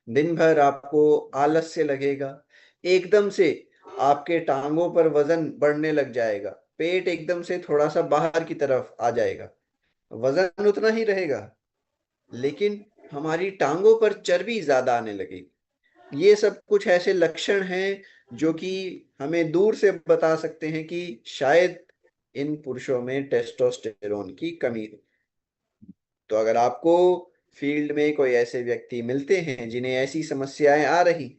दिन भर आपको आलस्य लगेगा, एकदम से आपके टांगों पर वजन बढ़ने लग जाएगा, पेट एकदम से थोड़ा सा बाहर की तरफ आ जाएगा। वजन उतना ही रहेगा, लेकिन हमारी टांगों पर चर्बी ज्यादा आने लगेगी। ये सब कुछ ऐसे लक्षण हैं जो कि हमें दूर से बता सकते हैं कि शायद इन पुरुषों में टेस्टोस्टेरोन की कमी है। तो अगर आपको फील्ड में कोई ऐसे व्यक्ति मिलते हैं जिन्हें ऐसी समस्याएं आ रही,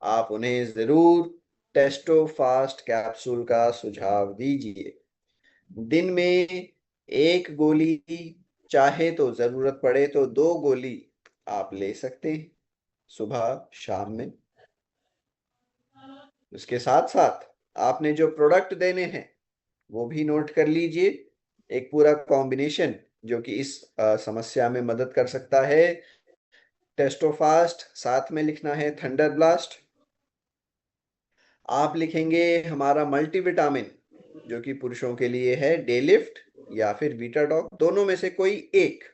आप उन्हें जरूर टेस्टोफास्ट कैप्सूल का सुझाव दीजिए। दिन में एक गोली, चाहे तो जरूरत पड़े तो 2 गोली आप ले सकते हैं, सुबह शाम में। उसके साथ साथ आपने जो प्रोडक्ट देने हैं वो भी नोट कर लीजिए, एक पूरा कॉम्बिनेशन जो कि इस समस्या में मदद कर सकता है। टेस्टोफास्ट, साथ में लिखना है थंडर ब्लास्ट। आप लिखेंगे हमारा मल्टीविटामिन जो कि पुरुषों के लिए है डे लिफ्ट या फिर वीटाडॉग, दोनों में से कोई एक।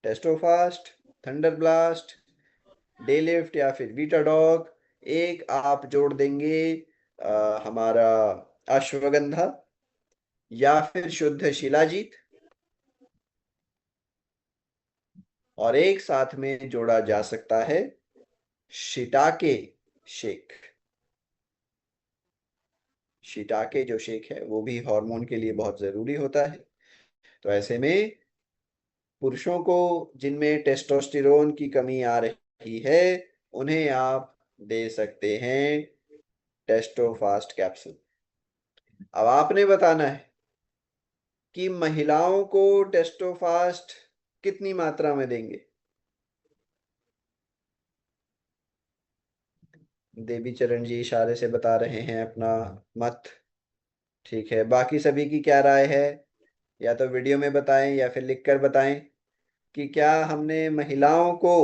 टेस्टोफास्ट, थंडर ब्लास्ट, डे लिफ्ट या फिर वीटाडॉग। एक आप जोड़ देंगे हमारा अश्वगंधा या फिर शुद्ध शिलाजीत, और एक साथ में जोड़ा जा सकता है शिटाके शेक। शिटाके जो शेक है वो भी हार्मोन के लिए बहुत जरूरी होता है। तो ऐसे में पुरुषों को जिनमें टेस्टोस्टेरोन की कमी आ रही है उन्हें आप दे सकते हैं टेस्टोफास्ट कैप्सूल। अब आपने बताना है कि महिलाओं को टेस्टोफास्ट कितनी मात्रा में देंगे। देवी चरण जी इशारे से बता रहे हैं अपना मत। ठीक है, बाकी सभी की क्या राय है? या तो वीडियो में बताएं या फिर लिखकर बताएं कि क्या हमने महिलाओं को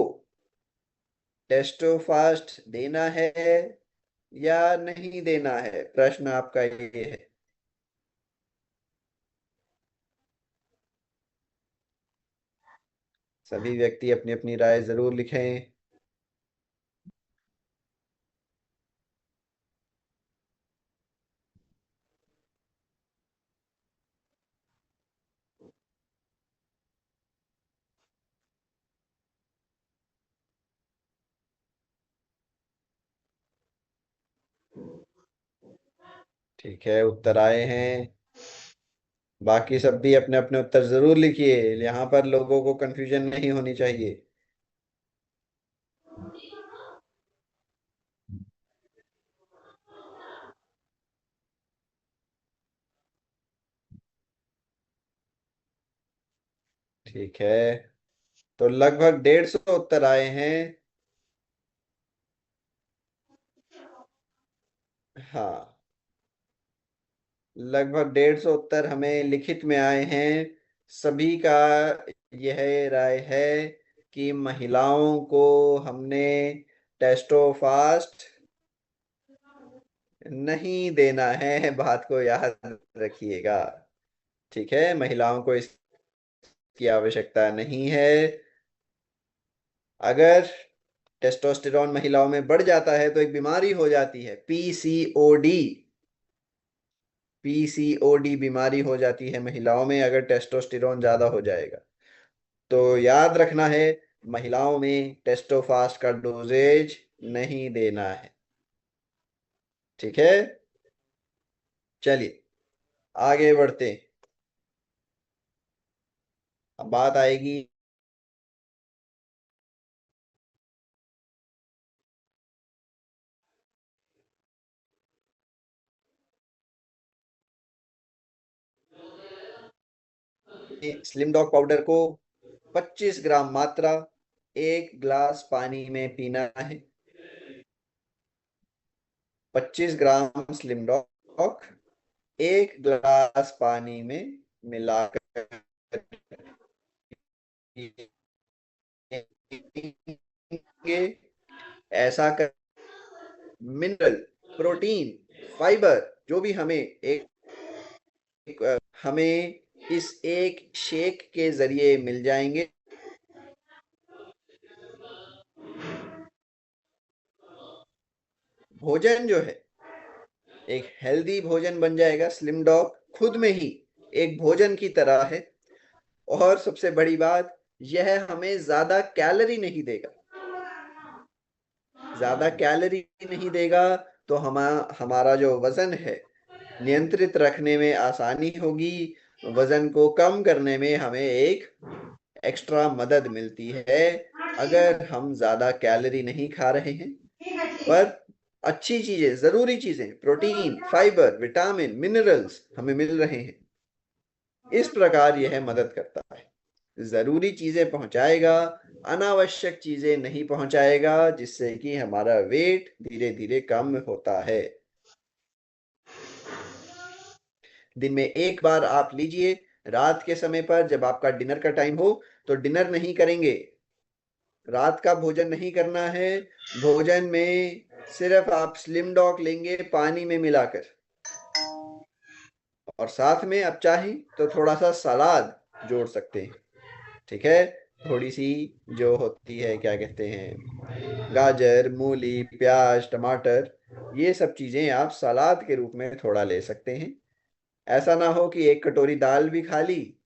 टेस्टोफास्ट देना है या नहीं देना है। प्रश्न आपका ये है। सभी व्यक्ति अपनी अपनी राय जरूर लिखें। ठीक है, उत्तर आए हैं। बाकी सब भी अपने अपने उत्तर जरूर लिखिए, यहाँ पर लोगों को कंफ्यूजन नहीं होनी चाहिए। ठीक है, तो लगभग 150 उत्तर आए हैं। हाँ, लगभग 150 उत्तर हमें लिखित में आए हैं। सभी का यह राय है कि महिलाओं को हमने टेस्टोफास्ट नहीं देना है। बात को याद रखिएगा। ठीक है, महिलाओं को इसकी आवश्यकता नहीं है। अगर टेस्टोस्टेरॉन महिलाओं में बढ़ जाता है तो एक बीमारी हो जाती है, पीसीओडी। पीसीओडी बीमारी हो जाती है महिलाओं में अगर टेस्टोस्टेरॉन ज्यादा हो जाएगा। तो याद रखना है, महिलाओं में टेस्टोफास्ट का डोजेज नहीं देना है। ठीक है, चलिए आगे बढ़ते हैं। अब बात आएगी स्लिम डॉग पाउडर को 25 ग्राम मात्रा एक ग्लास पानी में पीना है। 25 ग्राम स्लिम डॉग एक ग्लास पानी में मिलाकर पिएंगे। ऐसा कर मिनरल, प्रोटीन, फाइबर जो भी हमें हमें इस एक शेक के जरिए मिल जाएंगे। भोजन जो है एक हेल्दी भोजन बन जाएगा। स्लिम डॉग खुद में ही एक भोजन की तरह है। और सबसे बड़ी बात, यह हमें ज्यादा कैलोरी नहीं देगा। ज्यादा कैलोरी नहीं देगा तो हमारा जो वजन है नियंत्रित रखने में आसानी होगी। वजन को कम करने में हमें एक एक्स्ट्रा मदद मिलती है अगर हम ज्यादा कैलोरी नहीं खा रहे हैं, पर अच्छी चीजें, जरूरी चीजें, प्रोटीन, फाइबर, विटामिन, मिनरल्स हमें मिल रहे हैं। इस प्रकार यह मदद करता है, जरूरी चीजें पहुंचाएगा, अनावश्यक चीजें नहीं पहुंचाएगा, जिससे कि हमारा वेट धीरे धीरे कम होता है। दिन में एक बार आप लीजिए। रात के समय पर जब आपका डिनर का टाइम हो तो डिनर नहीं करेंगे, रात का भोजन नहीं करना है। भोजन में सिर्फ आप स्लिम डॉग लेंगे पानी में मिलाकर, और साथ में आप चाहें तो थोड़ा सा सलाद जोड़ सकते हैं। ठीक है, थोड़ी सी जो होती है, क्या कहते हैं, गाजर, मूली, प्याज, टमाटर, ये सब चीजें आप सलाद के रूप में थोड़ा ले सकते हैं। ऐसा ना हो कि एक कटोरी दाल भी खा ली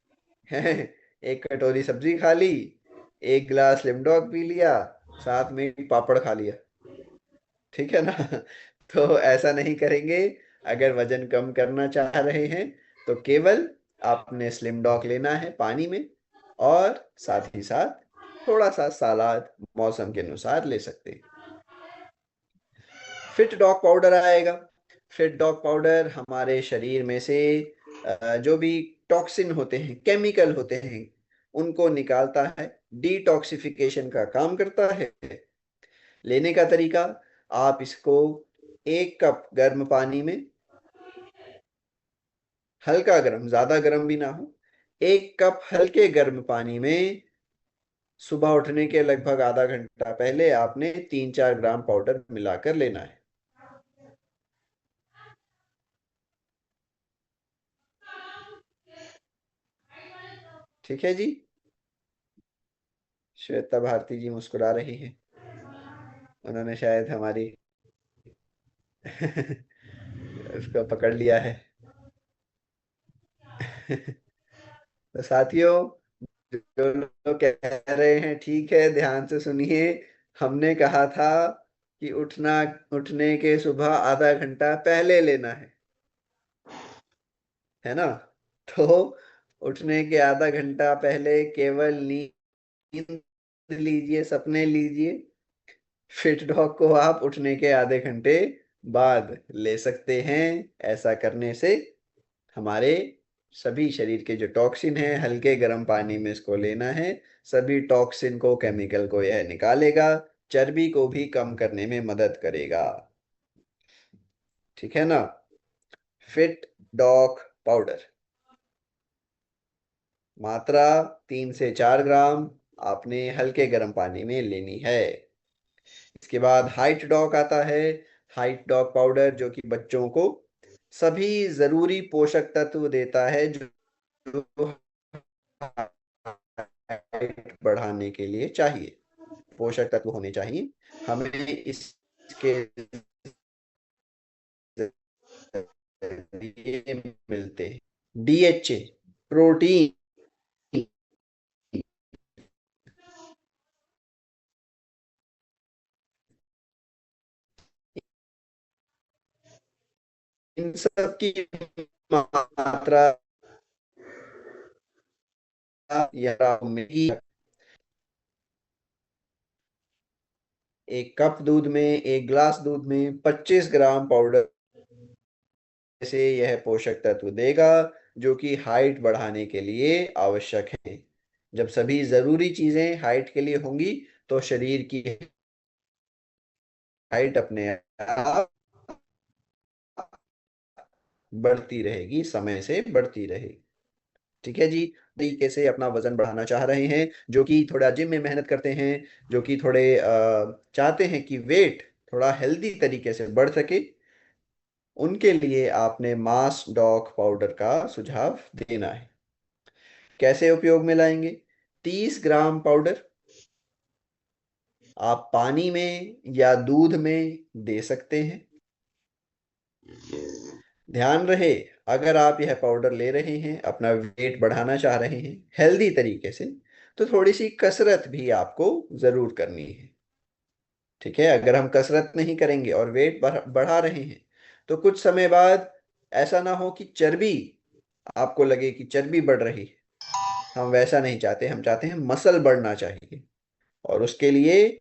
है, एक कटोरी सब्जी खा ली, एक गिलास लिमडॉग पी लिया, साथ में पापड़ खा लिया। ठीक है ना तो ऐसा नहीं करेंगे। अगर वजन कम करना चाह रहे हैं तो केवल आपने स्लिम डॉग लेना है पानी में, और साथ ही साथ थोड़ा सा सलाद मौसम के अनुसार ले सकते हैं। फिट डॉग पाउडर आएगा। फिट डॉग पाउडर हमारे शरीर में से जो भी टॉक्सिन होते हैं, केमिकल होते हैं, उनको निकालता है, डिटॉक्सिफिकेशन का काम करता है। लेने का तरीका, आप इसको 1 कप गर्म पानी में, हल्का गर्म, ज्यादा गर्म भी ना हो, 1 कप हल्के गर्म पानी में सुबह उठने के लगभग आधा घंटा पहले आपने 3-4 ग्राम पाउडर मिलाकर लेना है। ठीक है जी। श्वेता भारती जी मुस्कुरा रही हैं, उन्होंने शायद हमारी उसको पकड़ लिया है। तो साथियों, जो लोग कह रहे हैं ठीक है, ध्यान से सुनिए। हमने कहा था कि उठने के सुबह आधा घंटा पहले लेना है ना। तो उठने के आधा घंटा पहले केवल नींद लीजिए, सपने लीजिए। फिट डॉग को आप उठने के आधे घंटे बाद ले सकते हैं। ऐसा करने से हमारे सभी शरीर के जो टॉक्सिन है, हल्के गर्म पानी में इसको लेना है, सभी टॉक्सिन को, केमिकल को यह निकालेगा, चर्बी को भी कम करने में मदद करेगा। ठीक है ना। फिट डॉग पाउडर, मात्रा 3 से 4 ग्राम, आपने हल्के गर्म पानी में लेनी है। इसके बाद हाइट डॉग आता है। हाइट डॉग पाउडर जो कि बच्चों को सभी जरूरी पोषक तत्व देता है, जो हाइट बढ़ाने के लिए चाहिए, पोषक तत्व होने चाहिए हमें इसके जरिए मिलते हैं। डीएचए, प्रोटीन, इन सब की मात्रा या में, 1 कप दूध में, 1 गिलास दूध में 25 ग्राम पाउडर से यह पोषक तत्व देगा, जो कि हाइट बढ़ाने के लिए आवश्यक है। जब सभी जरूरी चीजें हाइट के लिए होंगी तो शरीर की हाइट अपने आप बढ़ती रहेगी, समय से बढ़ती रहेगी। ठीक है जी। तरीके से अपना वजन बढ़ाना चाह रहे हैं, जो कि थोड़ा जिम में मेहनत करते हैं, जो कि थोड़े चाहते हैं कि वेट थोड़ा हेल्दी तरीके से बढ़ सके, उनके लिए आपने मास डॉग पाउडर का सुझाव देना है। कैसे उपयोग में लाएंगे? 30 ग्राम पाउडर आप पानी में या दूध में दे सकते हैं। ध्यान रहे, अगर आप यह पाउडर ले रहे हैं, अपना वेट बढ़ाना चाह रहे हैं हेल्दी तरीके से, तो थोड़ी सी कसरत भी आपको जरूर करनी है। ठीक है, अगर हम कसरत नहीं करेंगे और वेट बढ़ा रहे हैं, तो कुछ समय बाद ऐसा ना हो कि चर्बी, आपको लगे कि चर्बी बढ़ रही है। हम वैसा नहीं चाहते, हम चाहते हैं मसल बढ़ना चाहिए। और उसके लिए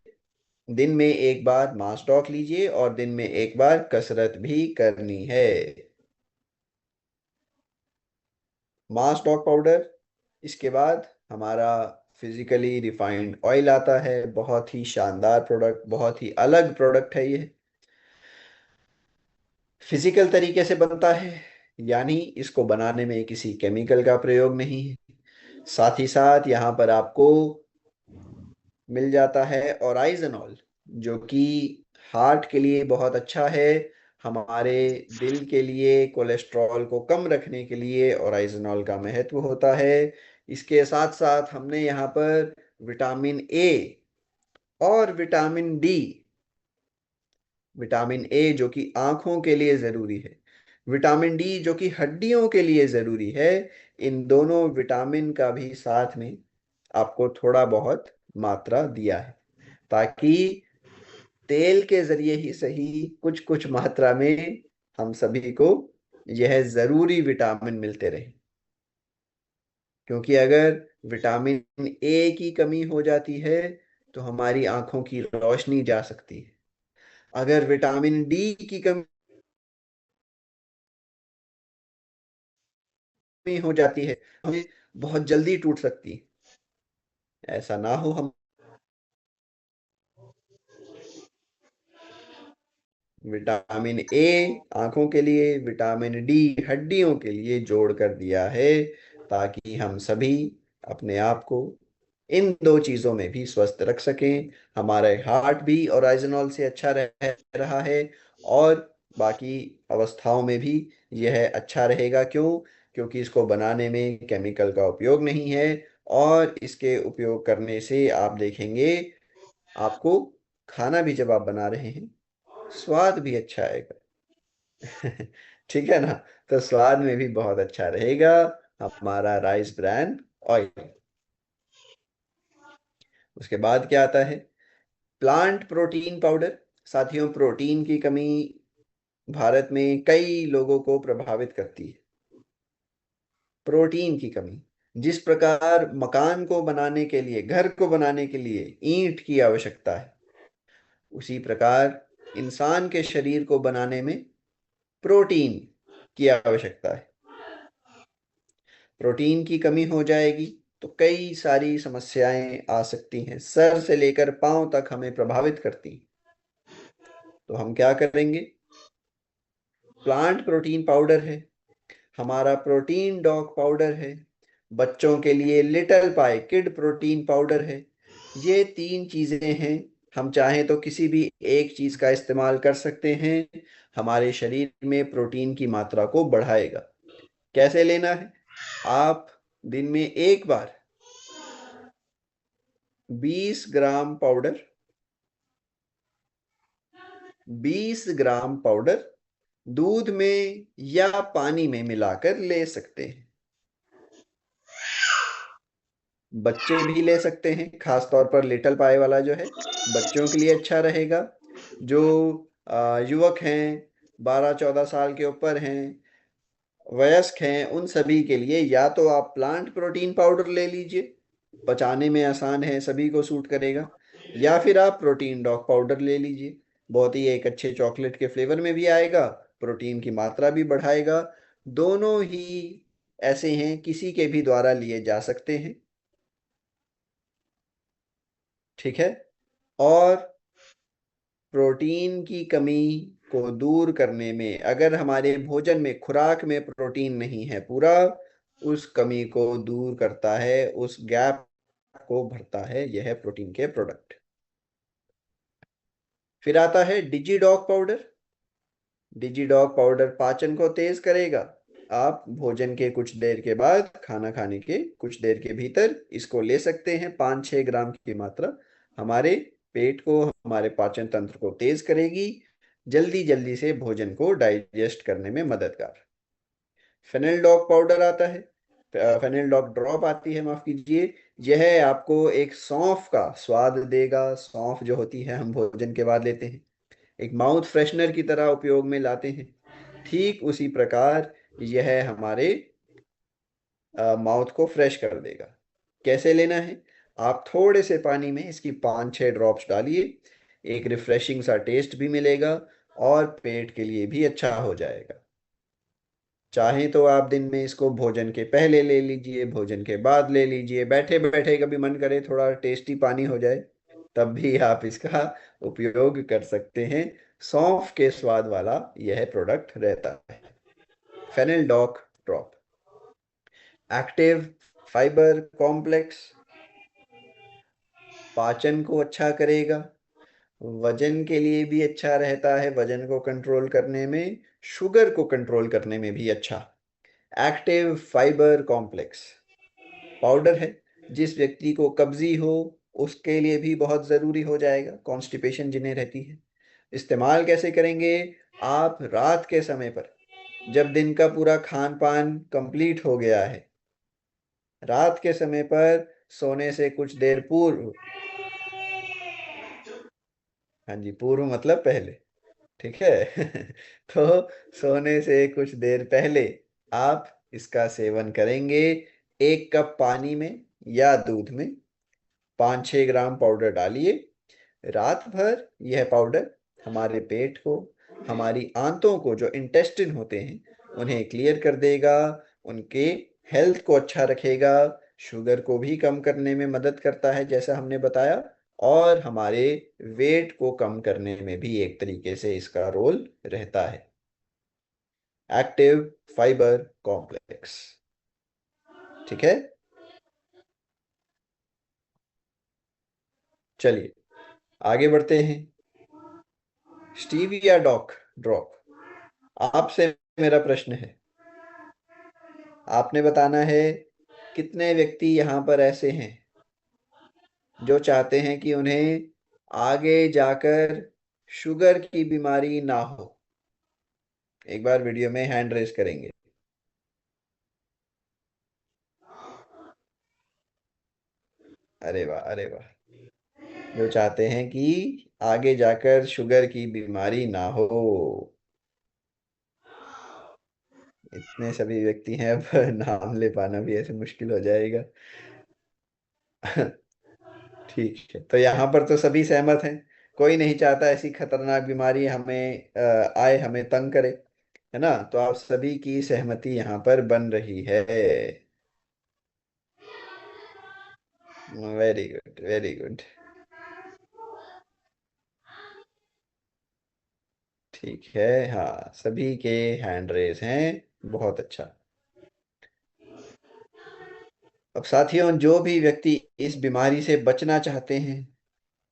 दिन में एक बार मास टॉक लीजिए और दिन में एक बार कसरत भी करनी है। मास टॉक पाउडर, इसके बाद हमारा फिजिकली रिफाइंड ऑयल आता है, बहुत ही शानदार प्रोडक्ट, बहुत ही अलग प्रोडक्ट है ये। फिजिकल तरीके से बनता है, यानी इसको बनाने में किसी केमिकल का प्रयोग नहीं है। साथ ही साथ यहाँ पर आपको मिल जाता है ओराइजनॉल, जो कि हार्ट के लिए बहुत अच्छा है। हमारे दिल के लिए कोलेस्ट्रॉल को कम रखने के लिए ओराइजनॉल का महत्व होता है। इसके साथ साथ हमने यहाँ पर विटामिन ए और विटामिन डी, विटामिन ए जो कि आंखों के लिए जरूरी है, विटामिन डी जो कि हड्डियों के लिए जरूरी है, इन दोनों विटामिन का भी साथ में आपको थोड़ा बहुत मात्रा दिया है, ताकि तेल के जरिए ही सही कुछ कुछ मात्रा में हम सभी को यह जरूरी विटामिन मिलते रहे। क्योंकि अगर विटामिन ए की कमी हो जाती है तो हमारी आंखों की रोशनी जा सकती है। अगर विटामिन डी की कमी हो जाती है, हमें बहुत जल्दी टूट सकती है। ऐसा ना हो, हम विटामिन ए आंखों के लिए, विटामिन डी हड्डियों के लिए जोड़ कर दिया है, ताकि हम सभी अपने आप को इन दो चीजों में भी स्वस्थ रख सकें। हमारे हार्ट भी ओराइजनॉल से अच्छा रह रहा है, और बाकी अवस्थाओं में भी यह अच्छा रहेगा। क्यों? क्योंकि इसको बनाने में केमिकल का उपयोग नहीं है, और इसके उपयोग करने से आप देखेंगे, आपको खाना भी जब आप बना रहे हैं, स्वाद भी अच्छा आएगा। ठीक है ना? तो स्वाद में भी बहुत अच्छा रहेगा हमारा राइस ब्रान ऑयल। उसके बाद क्या आता है? Plant protein powder. साथियों, प्रोटीन की कमी भारत में कई लोगों को प्रभावित करती है। प्रोटीन की कमी, जिस प्रकार मकान को बनाने के लिए, घर को बनाने के लिए ईंट की आवश्यकता है, उसी प्रकार इंसान के शरीर को बनाने में प्रोटीन की आवश्यकता है। प्रोटीन की कमी हो जाएगी तो कई सारी समस्याएं आ सकती हैं, सर से लेकर पांव तक हमें प्रभावित करती हैं। तो हम क्या करेंगे? प्लांट प्रोटीन पाउडर है, हमारा प्रोटीन डॉग पाउडर है, बच्चों के लिए लिटिल पाई किड प्रोटीन पाउडर है। ये तीन चीजें हैं। हम चाहें तो किसी भी एक चीज का इस्तेमाल कर सकते हैं, हमारे शरीर में प्रोटीन की मात्रा को बढ़ाएगा। कैसे लेना है? आप दिन में एक बार 20 ग्राम पाउडर, 20 ग्राम पाउडर दूध में या पानी में मिलाकर ले सकते हैं। बच्चे भी ले सकते हैं, खास तौर पर लिटिल पाई वाला जो है बच्चों के लिए अच्छा रहेगा। जो युवक हैं, 12-14 साल के ऊपर हैं, वयस्क हैं, उन सभी के लिए या तो आप प्लांट प्रोटीन पाउडर ले लीजिए, पचाने में आसान है, सभी को सूट करेगा। या फिर आप प्रोटीन डॉग पाउडर ले लीजिए, बहुत ही एक अच्छे चॉकलेट के फ्लेवर में भी आएगा, प्रोटीन की मात्रा भी बढ़ाएगा। दोनों ही ऐसे हैं, किसी के भी द्वारा लिए जा सकते हैं। ठीक है? और प्रोटीन की कमी को दूर करने में, अगर हमारे भोजन में, खुराक में प्रोटीन नहीं है पूरा, उस कमी को दूर करता है, उस गैप को भरता है यह प्रोटीन के प्रोडक्ट। फिर आता है डिजीडॉक पाउडर। डिजीडॉक पाउडर पाचन को तेज करेगा। आप भोजन के कुछ देर के बाद, खाना खाने के कुछ देर के भीतर इसको ले सकते हैं, 5-6 ग्राम की मात्रा। हमारे पेट को, हमारे पाचन तंत्र को तेज करेगी, जल्दी जल्दी से भोजन को डाइजेस्ट करने में मददगार। फेनेलडॉक पाउडर आता है, फेनेलडॉक ड्रॉप आती है, माफ कीजिए। यह आपको एक सौंफ का स्वाद देगा। सौंफ जो होती है हम भोजन के बाद लेते हैं, एक माउथ फ्रेशनर की तरह उपयोग में लाते हैं। ठीक उसी प्रकार यह हमारे माउथ को फ्रेश कर देगा। कैसे लेना है? आप थोड़े से पानी में इसकी 5-6 ड्रॉप्स डालिए, एक रिफ्रेशिंग सा टेस्ट भी मिलेगा और पेट के लिए भी अच्छा हो जाएगा। चाहे तो आप दिन में इसको भोजन के पहले ले लीजिए, भोजन के बाद ले लीजिए, बैठे बैठे कभी मन करे थोड़ा टेस्टी पानी हो जाए तब भी आप इसका उपयोग कर सकते हैं। सौंफ के स्वाद वाला यह प्रोडक्ट रहता है, फेनिलडॉक ड्रॉप। एक्टिव फाइबर कॉम्प्लेक्स, पाचन को अच्छा करेगा, वजन के लिए भी अच्छा रहता है, वजन को कंट्रोल करने में, शुगर को कंट्रोल करने में भी अच्छा। एक्टिव फाइबर कॉम्प्लेक्स पाउडर है, जिस व्यक्ति को कब्जी हो उसके लिए भी बहुत ज़रूरी हो जाएगा, कॉन्स्टिपेशन जिन्हें रहती है। इस्तेमाल कैसे करेंगे? आप रात के समय पर, जब दिन का पूरा खान पान कंप्लीट हो गया है, रात के समय पर सोने से कुछ देर पूर्व, हाँ जी, पूर्व मतलब पहले, ठीक है तो सोने से कुछ देर पहले आप इसका सेवन करेंगे। 1 कप पानी में या दूध में 5-6 ग्राम पाउडर डालिए। रात भर यह पाउडर हमारे पेट को, हमारी आंतों को, जो इंटेस्टिन होते हैं, उन्हें क्लियर कर देगा, उनके हेल्थ को अच्छा रखेगा, शुगर को भी कम करने में मदद करता है जैसा हमने बताया, और हमारे वेट को कम करने में भी एक तरीके से इसका रोल रहता है। एक्टिव फाइबर कॉम्प्लेक्स, ठीक है। चलिए आगे बढ़ते हैं। स्टीविया डॉक ड्रॉप, आपसे मेरा प्रश्न है, आपने बताना है कितने व्यक्ति यहाँ पर ऐसे हैं जो चाहते हैं कि उन्हें आगे जाकर शुगर की बीमारी ना हो। एक बार वीडियो में हैंड रेस करेंगे। अरे वाह, अरे वाह, जो चाहते हैं कि आगे जाकर शुगर की बीमारी ना हो। इतने सभी व्यक्ति हैं, अब नाम ले पाना भी ऐसे मुश्किल हो जाएगा ठीक है, तो यहाँ पर तो सभी सहमत हैं, कोई नहीं चाहता ऐसी खतरनाक बीमारी हमें आए, हमें तंग करे, है ना। तो आप सभी की सहमति यहाँ पर बन रही है। वेरी गुड, वेरी गुड, ठीक है, हाँ सभी के हैंड रेस हैं, बहुत अच्छा। अब साथियों, जो भी व्यक्ति इस बीमारी से बचना चाहते हैं,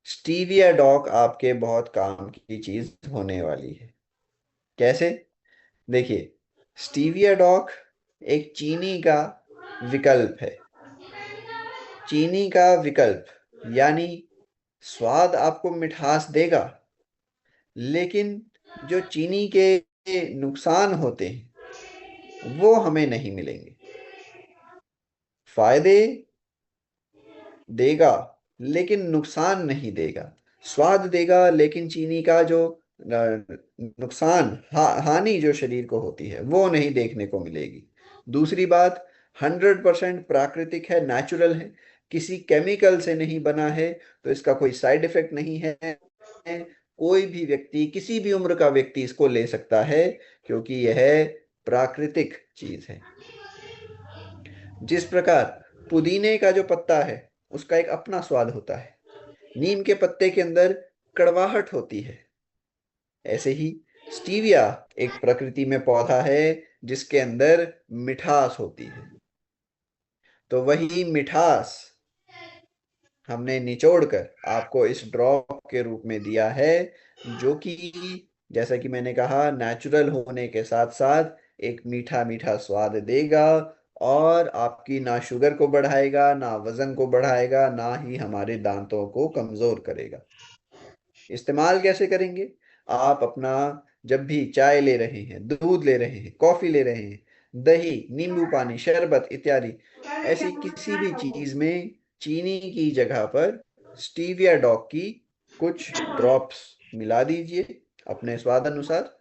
स्टीविया डॉग आपके बहुत काम की चीज होने वाली है। कैसे? देखिए, स्टीविया डॉग एक चीनी का विकल्प है। चीनी का विकल्प यानी स्वाद आपको मिठास देगा, लेकिन जो चीनी के नुकसान होते हैं वो हमें नहीं मिलेंगे। फायदे देगा लेकिन नुकसान नहीं देगा, स्वाद देगा लेकिन चीनी का जो नुकसान, हानि जो शरीर को होती है वो नहीं देखने को मिलेगी। दूसरी बात, 100% प्राकृतिक है, नेचुरल है, किसी केमिकल से नहीं बना है, तो इसका कोई साइड इफेक्ट नहीं है। कोई भी व्यक्ति, किसी भी उम्र का व्यक्ति इसको ले सकता है, क्योंकि यह प्राकृतिक चीज है। जिस प्रकार पुदीने का जो पत्ता है उसका एक अपना स्वाद होता है, नीम के पत्ते के अंदर कड़वाहट होती है, ऐसे ही स्टीविया एक प्रकृति में पौधा है जिसके अंदर मिठास होती है। तो वही मिठास हमने निचोड़कर आपको इस ड्रॉप के रूप में दिया है, जो कि जैसा कि मैंने कहा नेचुरल होने के साथ साथ एक मीठा मीठा स्वाद देगा, और आपकी ना शुगर को बढ़ाएगा, ना वजन को बढ़ाएगा, ना ही हमारे दांतों को कमजोर करेगा। इस्तेमाल कैसे करेंगे? आप अपना, जब भी चाय ले रहे हैं, दूध ले रहे हैं, कॉफी ले रहे हैं, दही, नींबू पानी, शरबत इत्यादि, ऐसी किसी भी चीज में चीनी की जगह पर स्टीविया डॉग की कुछ ड्रॉप्स मिला दीजिए अपने स्वाद अनुसार,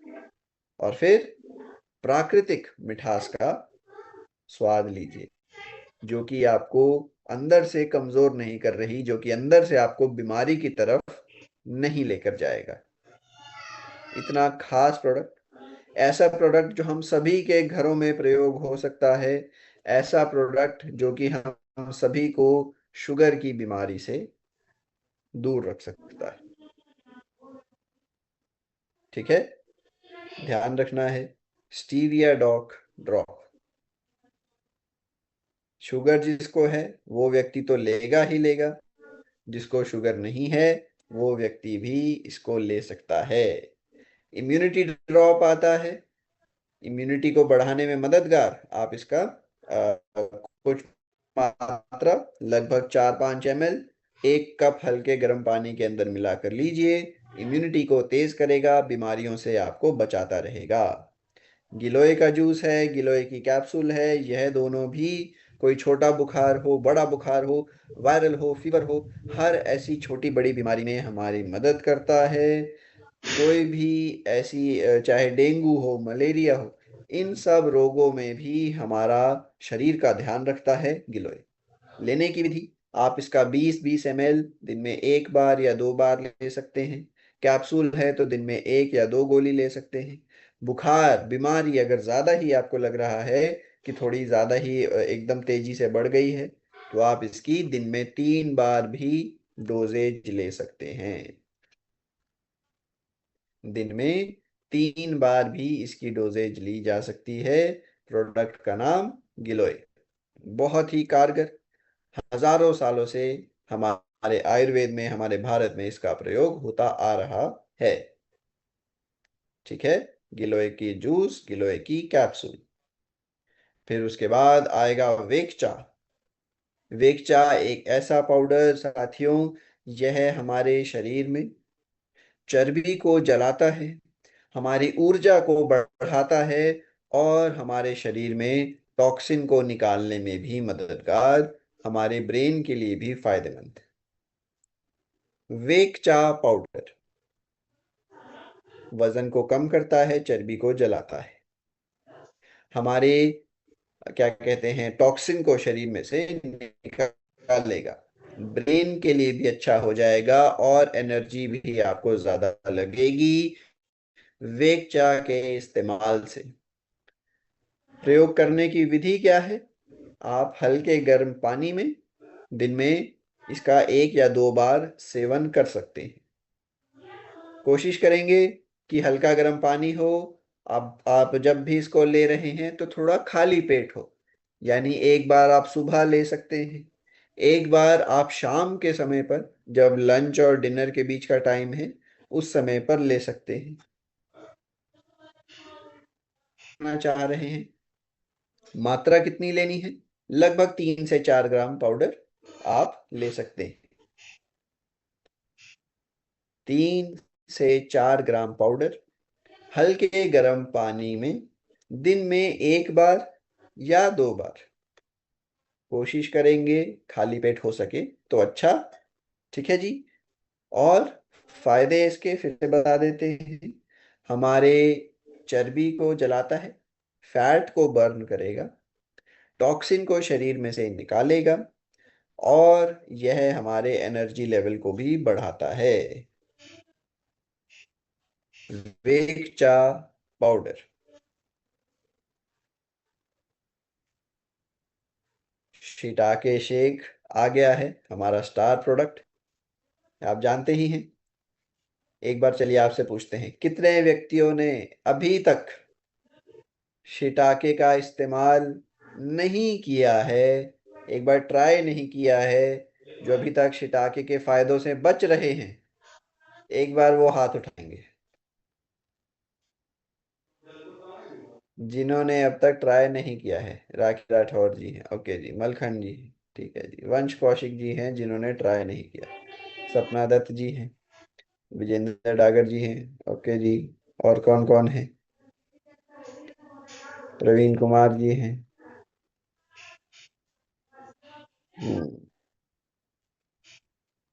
और फिर प्राकृतिक मिठास का स्वाद लीजिए, जो कि आपको अंदर से कमजोर नहीं कर रही, जो कि अंदर से आपको बीमारी की तरफ नहीं लेकर जाएगा। इतना खास प्रोडक्ट, ऐसा प्रोडक्ट जो हम सभी के घरों में प्रयोग हो सकता है, ऐसा प्रोडक्ट जो कि हम सभी को शुगर की बीमारी से दूर रख सकता है। ठीक है, ध्यान रखना है, स्टीविया डॉक ड्रॉप। शुगर जिसको है वो व्यक्ति तो लेगा ही लेगा, जिसको शुगर नहीं है वो व्यक्ति भी इसको ले सकता है। इम्यूनिटी ड्रॉप आता है, इम्यूनिटी को बढ़ाने में मददगार। आप इसका कुछ मात्रा, लगभग 4-5 ml, 1 कप हल्के गर्म पानी के अंदर मिलाकर लीजिए। इम्यूनिटी को तेज करेगा, बीमारियों से आपको बचाता रहेगा। गिलोय का जूस है, गिलोय की कैप्सूल है, यह दोनों भी कोई छोटा बुखार हो, बड़ा बुखार हो, वायरल हो, फीवर हो, हर ऐसी छोटी बड़ी बीमारी में हमारी मदद करता है। कोई भी ऐसी चाहे डेंगू हो, मलेरिया हो, इन सब रोगों में भी हमारा शरीर का ध्यान रखता है गिलोय। लेने की विधि, आप इसका 20-20 ml दिन में 1 बार या 2 बार ले सकते हैं। कैप्सूल है तो दिन में 1 या 2 गोली ले सकते हैं। बुखार बीमारी अगर ज्यादा ही आपको लग रहा है कि थोड़ी ज्यादा ही एकदम तेजी से बढ़ गई है, तो आप इसकी दिन में 3 बार भी डोजेज ले सकते हैं। दिन में 3 बार भी इसकी डोजेज ली जा सकती है। प्रोडक्ट का नाम गिलोय, बहुत ही कारगर। हजारों सालों से हमारे आयुर्वेद में, हमारे भारत में इसका प्रयोग होता आ रहा है। ठीक है, गिलोय की जूस, गिलोय की कैप्सूल। फिर उसके बाद आएगा वेकचा। वेकचा एक ऐसा पाउडर साथियों, यह हमारे शरीर में चर्बी को जलाता है, हमारी ऊर्जा को बढ़ाता है, और हमारे शरीर में टॉक्सिन को निकालने में भी मददगार, हमारे ब्रेन के लिए भी फायदेमंद है। वेकचा पाउडर वजन को कम करता है, चर्बी को जलाता है, हमारे क्या कहते हैं टॉक्सिन को शरीर में से निकालेगा, ब्रेन के लिए भी अच्छा हो जाएगा, और एनर्जी भी आपको ज्यादा लगेगी वेकचा के इस्तेमाल से। प्रयोग करने की विधि क्या है, आप हल्के गर्म पानी में दिन में इसका 1 या 2 बार सेवन कर सकते हैं। कोशिश करेंगे कि हल्का गर्म पानी हो। आप जब भी इसको ले रहे हैं तो थोड़ा खाली पेट हो, यानी 1 बार आप सुबह ले सकते हैं, 1 बार आप शाम के समय पर, जब लंच और डिनर के बीच का टाइम है, उस समय पर ले सकते हैं। ना चाह रहे हैं, मात्रा कितनी लेनी है, लगभग 3 से 4 ग्राम पाउडर आप ले सकते हैं। 3 से 4 ग्राम पाउडर हल्के गर्म पानी में दिन में 1 बार या 2 बार। कोशिश करेंगे खाली पेट हो सके तो अच्छा। ठीक है जी। और फायदे इसके फिर से बता देते हैं, हमारे चर्बी को जलाता है, फैट को बर्न करेगा, टॉक्सिन को शरीर में से निकालेगा, और यह हमारे एनर्जी लेवल को भी बढ़ाता है। वेकचा पाउडर, शिटाके शेक आ गया है, हमारा स्टार प्रोडक्ट, आप जानते ही हैं। एक बार चलिए आपसे पूछते हैं, कितने व्यक्तियों ने अभी तक शिटाके का इस्तेमाल नहीं किया है, एक बार ट्राई नहीं किया है, जो अभी तक शिटाके के फायदों से बच रहे हैं, एक बार वो हाथ उठाएंगे। जिन्होंने अब तक ट्राई नहीं किया है, राखी राठौर जी हैं, ओके जी, मलखन जी हैं, ठीक है जी, वंश कौशिक जी हैं जिन्होंने ट्राई नहीं किया, सपना दत्त जी हैं, विजेंद्र डागर जी हैं, ओके जी, और कौन कौन है, प्रवीण कुमार जी हैं। हम्म,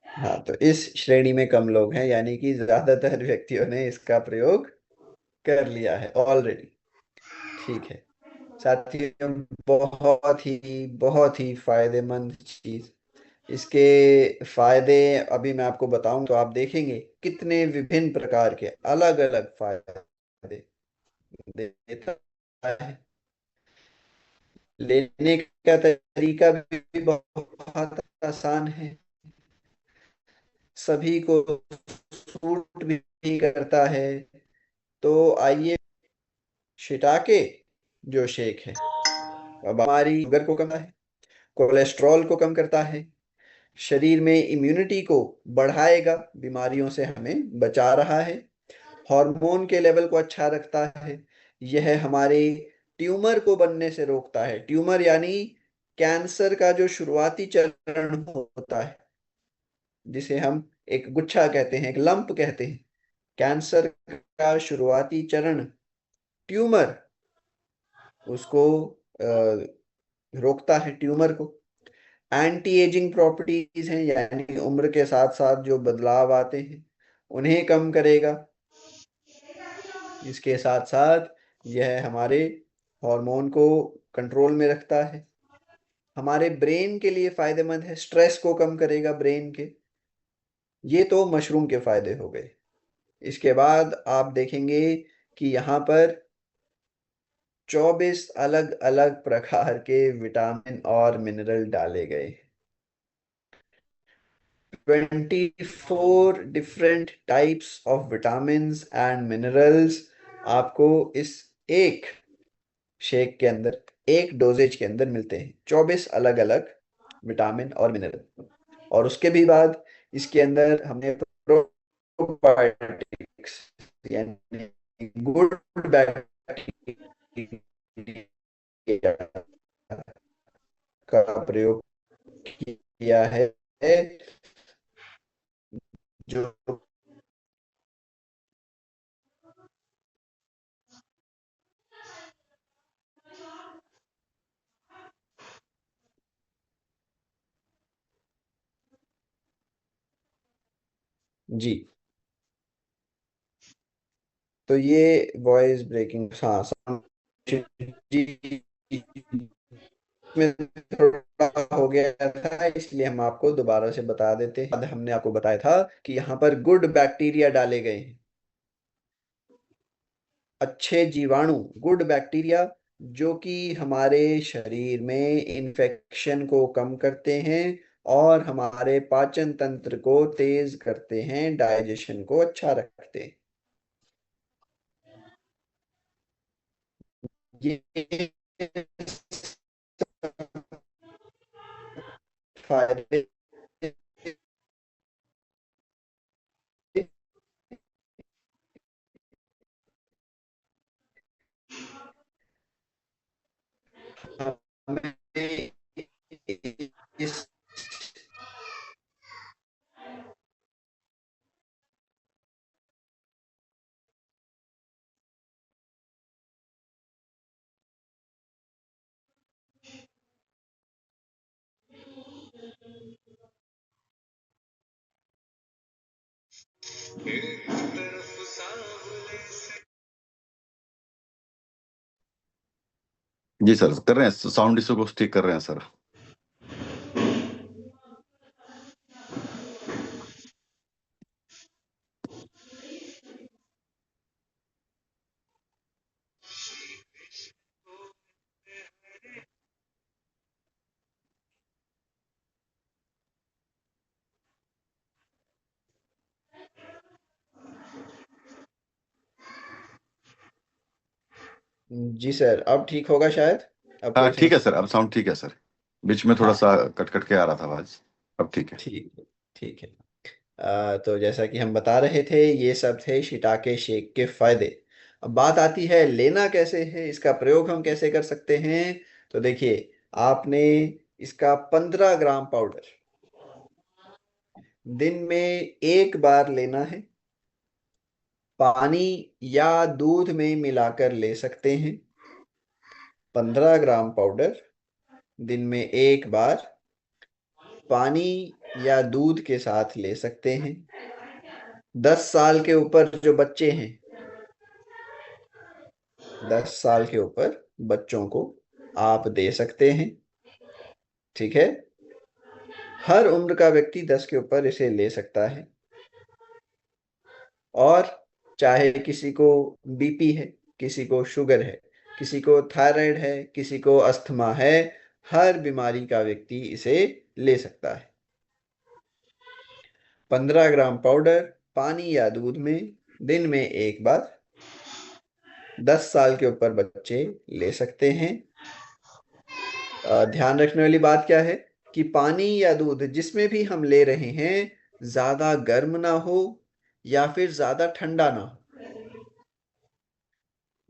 हाँ, तो इस श्रेणी में कम लोग हैं, यानी कि ज्यादातर व्यक्तियों ने इसका प्रयोग कर लिया है ऑलरेडी। ठीक है साथियों, बहुत ही फायदेमंद चीज। इसके फायदे अभी मैं आपको बताऊं तो आप देखेंगे कितने विभिन्न प्रकार के अलग अलग फायदे देता है। लेने का तरीका भी बहुत आसान है, सभी को सूट भी करता है। तो आइए, शिटाके जो शेक है, अब हमारी शुगर को कम करता है, कोलेस्ट्रॉल को कम करता है, शरीर में इम्यूनिटी को बढ़ाएगा, बीमारियों से हमें बचा रहा है, हार्मोन के लेवल को अच्छा रखता है। यह हमारे ट्यूमर को बनने से रोकता है। ट्यूमर यानी कैंसर का जो शुरुआती चरण होता है, जिसे हम एक गुच्छा कहते हैं, एक लंप कहते हैं, कैंसर का शुरुआती चरण ट्यूमर, उसको रोकता है, ट्यूमर को। एंटी एजिंग प्रॉपर्टीज हैं, यानी उम्र के साथ साथ जो बदलाव आते हैं उन्हें कम करेगा। इसके साथ साथ यह हमारे हार्मोन को कंट्रोल में रखता है, हमारे ब्रेन के लिए फायदेमंद है, स्ट्रेस को कम करेगा ब्रेन के। ये तो मशरूम के फायदे हो गए। इसके बाद आप देखेंगे कि यहाँ पर 24 अलग अलग प्रकार के विटामिन और मिनरल डाले गए। 24 different types of vitamins and minerals आपको इस एक शेक के अंदर, एक डोजेज के अंदर मिलते हैं। 24 अलग अलग विटामिन और मिनरल। और उसके भी बाद इसके अंदर हमने प्रोबायोटिक्स, यानी गुड बैक्टीरिया का प्रयोग किया है, जो जी। तो ये वॉइस ब्रेकिंग, हाँ, जी, में थोड़ा हो गया था, इसलिए हम आपको दोबारा से बता देते हैं। हमने आपको बताया था कि यहाँ पर गुड बैक्टीरिया डाले गए हैं, अच्छे जीवाणु, गुड बैक्टीरिया, जो कि हमारे शरीर में इन्फेक्शन को कम करते हैं और हमारे पाचन तंत्र को तेज करते हैं, डाइजेशन को अच्छा रखते हैं। ये फायदे हमें इस, जी सर, कर रहे हैं, साउंड इशू को ठीक कर रहे हैं सर। जी सर, अब ठीक होगा शायद, अब हाँ कोई ठीक है समस्या? सर, अब साउंड ठीक है सर। बीच में थोड़ा हाँ, सा कट कट के आ रहा था आवाज। अब ठीक है। ठीक है, ठीक है। तो जैसा कि हम बता रहे थे, ये सब थे शिटाके शेक के फायदे। अब बात आती है लेना कैसे है, इसका प्रयोग हम कैसे कर सकते हैं। तो देखिए, आपने इसका 15 ग्राम पाउडर दिन में एक बार लेना है, पानी या दूध में मिलाकर ले सकते हैं। 15 ग्राम पाउडर दिन में एक बार पानी या दूध के साथ ले सकते हैं। 10 साल के ऊपर जो बच्चे हैं, 10 साल के ऊपर बच्चों को आप दे सकते हैं। ठीक है, हर उम्र का व्यक्ति 10 के ऊपर इसे ले सकता है। और चाहे किसी को बीपी है, किसी को शुगर है, किसी को थायराइड है, किसी को अस्थमा है। हर बीमारी का व्यक्ति इसे ले सकता है। 15 ग्राम पाउडर पानी या दूध में दिन में एक बार 10 साल के ऊपर बच्चे ले सकते हैं। ध्यान रखने वाली बात क्या है कि पानी या दूध जिसमें भी हम ले रहे हैं ज्यादा गर्म ना हो या फिर ज्यादा ठंडा ना हो।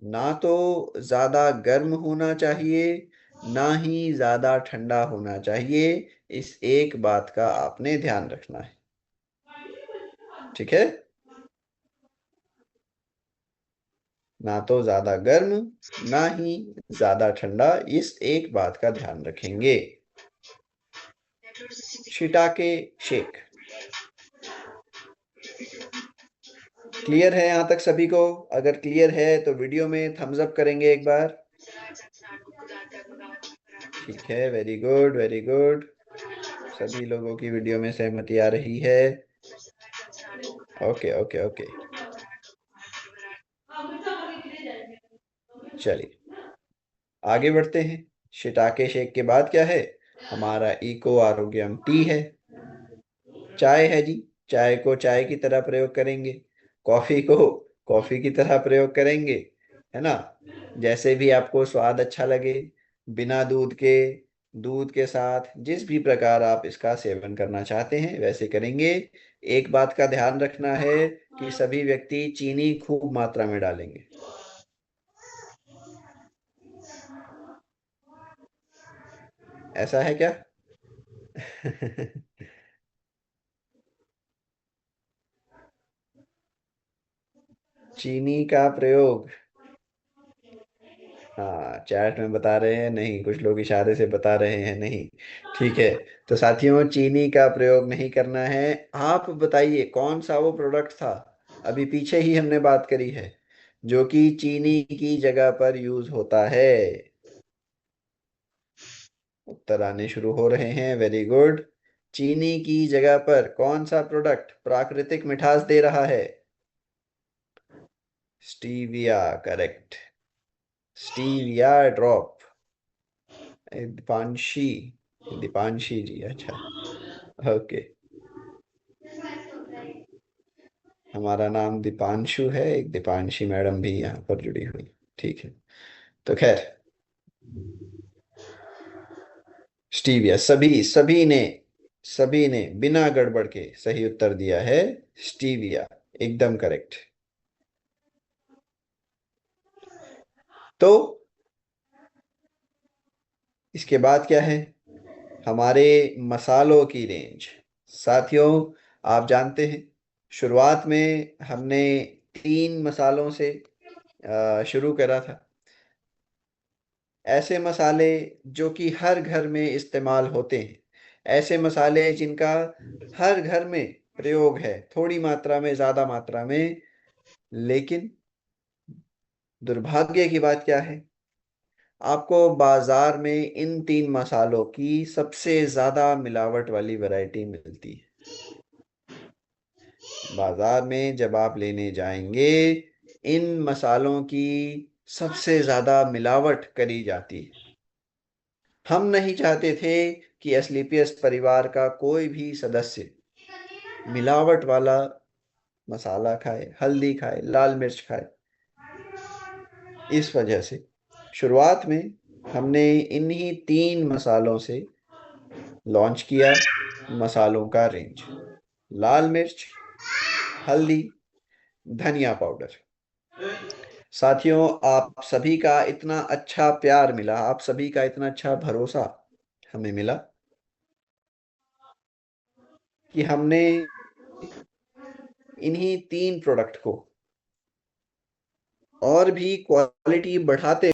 ना तो ज्यादा गर्म होना चाहिए, ना ही ज्यादा ठंडा होना चाहिए। इस एक बात का आपने ध्यान रखना है, ठीक है। ना तो ज्यादा गर्म, ना ही ज्यादा ठंडा, इस एक बात का ध्यान रखेंगे। शिटाके शेक क्लियर है यहां तक सभी को? अगर क्लियर है तो वीडियो में थम्स अप करेंगे एक बार। ठीक है, वेरी गुड वेरी गुड। सभी लोगों की वीडियो में सहमति आ रही है। ओके ओके ओके, चलिए आगे बढ़ते हैं। शिटाके शेक के बाद क्या है? हमारा इको आरोग्यम टी है। चाय है जी, चाय को चाय की तरह प्रयोग करेंगे, कॉफी को कॉफी की तरह प्रयोग करेंगे, है ना। जैसे भी आपको स्वाद अच्छा लगे, बिना दूध के, दूध के साथ, जिस भी प्रकार आप इसका सेवन करना चाहते हैं वैसे करेंगे। एक बात का ध्यान रखना है कि सभी व्यक्ति चीनी खूब मात्रा में डालेंगे। ऐसा है क्या? चीनी का प्रयोग, हाँ चैट में बता रहे हैं नहीं, कुछ लोग इशारे से बता रहे हैं नहीं। ठीक है, तो साथियों चीनी का प्रयोग नहीं करना है। आप बताइए कौन सा वो प्रोडक्ट था, अभी पीछे ही हमने बात करी है, जो कि चीनी की जगह पर यूज होता है। उत्तर आने शुरू हो रहे हैं, वेरी गुड। चीनी की जगह पर कौन सा प्रोडक्ट प्राकृतिक मिठास दे रहा है? Stevia, correct. Stevia drop. Deepanshi, Deepanshi ji, अच्छा, ओके। हमारा नाम दीपांशु है, एक दीपांशी मैडम भी यहाँ पर जुड़ी हुई, ठीक है। तो खैर, स्टीविया, सभी ने बिना गड़बड़ के सही उत्तर दिया है, स्टीविया, एकदम करेक्ट। तो इसके बाद क्या है? हमारे मसालों की रेंज। साथियों आप जानते हैं शुरुआत में हमने 3 मसालों से शुरू करा था। ऐसे मसाले जो कि हर घर में इस्तेमाल होते हैं, ऐसे मसाले जिनका हर घर में प्रयोग है, थोड़ी मात्रा में, ज्यादा मात्रा में। लेकिन दुर्भाग्य की बात क्या है? आपको बाजार में इन 3 मसालों की सबसे ज्यादा मिलावट वाली वैरायटी मिलती है। बाजार में जब आप लेने जाएंगे, इन मसालों की सबसे ज्यादा मिलावट करी जाती है। हम नहीं चाहते थे कि एस्क्लेपियस परिवार का कोई भी सदस्य मिलावट वाला मसाला खाए, हल्दी खाए, लाल मिर्च खाए। इस वजह से शुरुआत में हमने इन्हीं 3 मसालों से लॉन्च किया मसालों का रेंज। लाल मिर्च, हल्दी, धनिया पाउडर। साथियों आप सभी का इतना अच्छा प्यार मिला, आप सभी का इतना अच्छा भरोसा हमें मिला कि हमने इन्हीं 3 प्रोडक्ट को और भी क्वालिटी बढ़ाते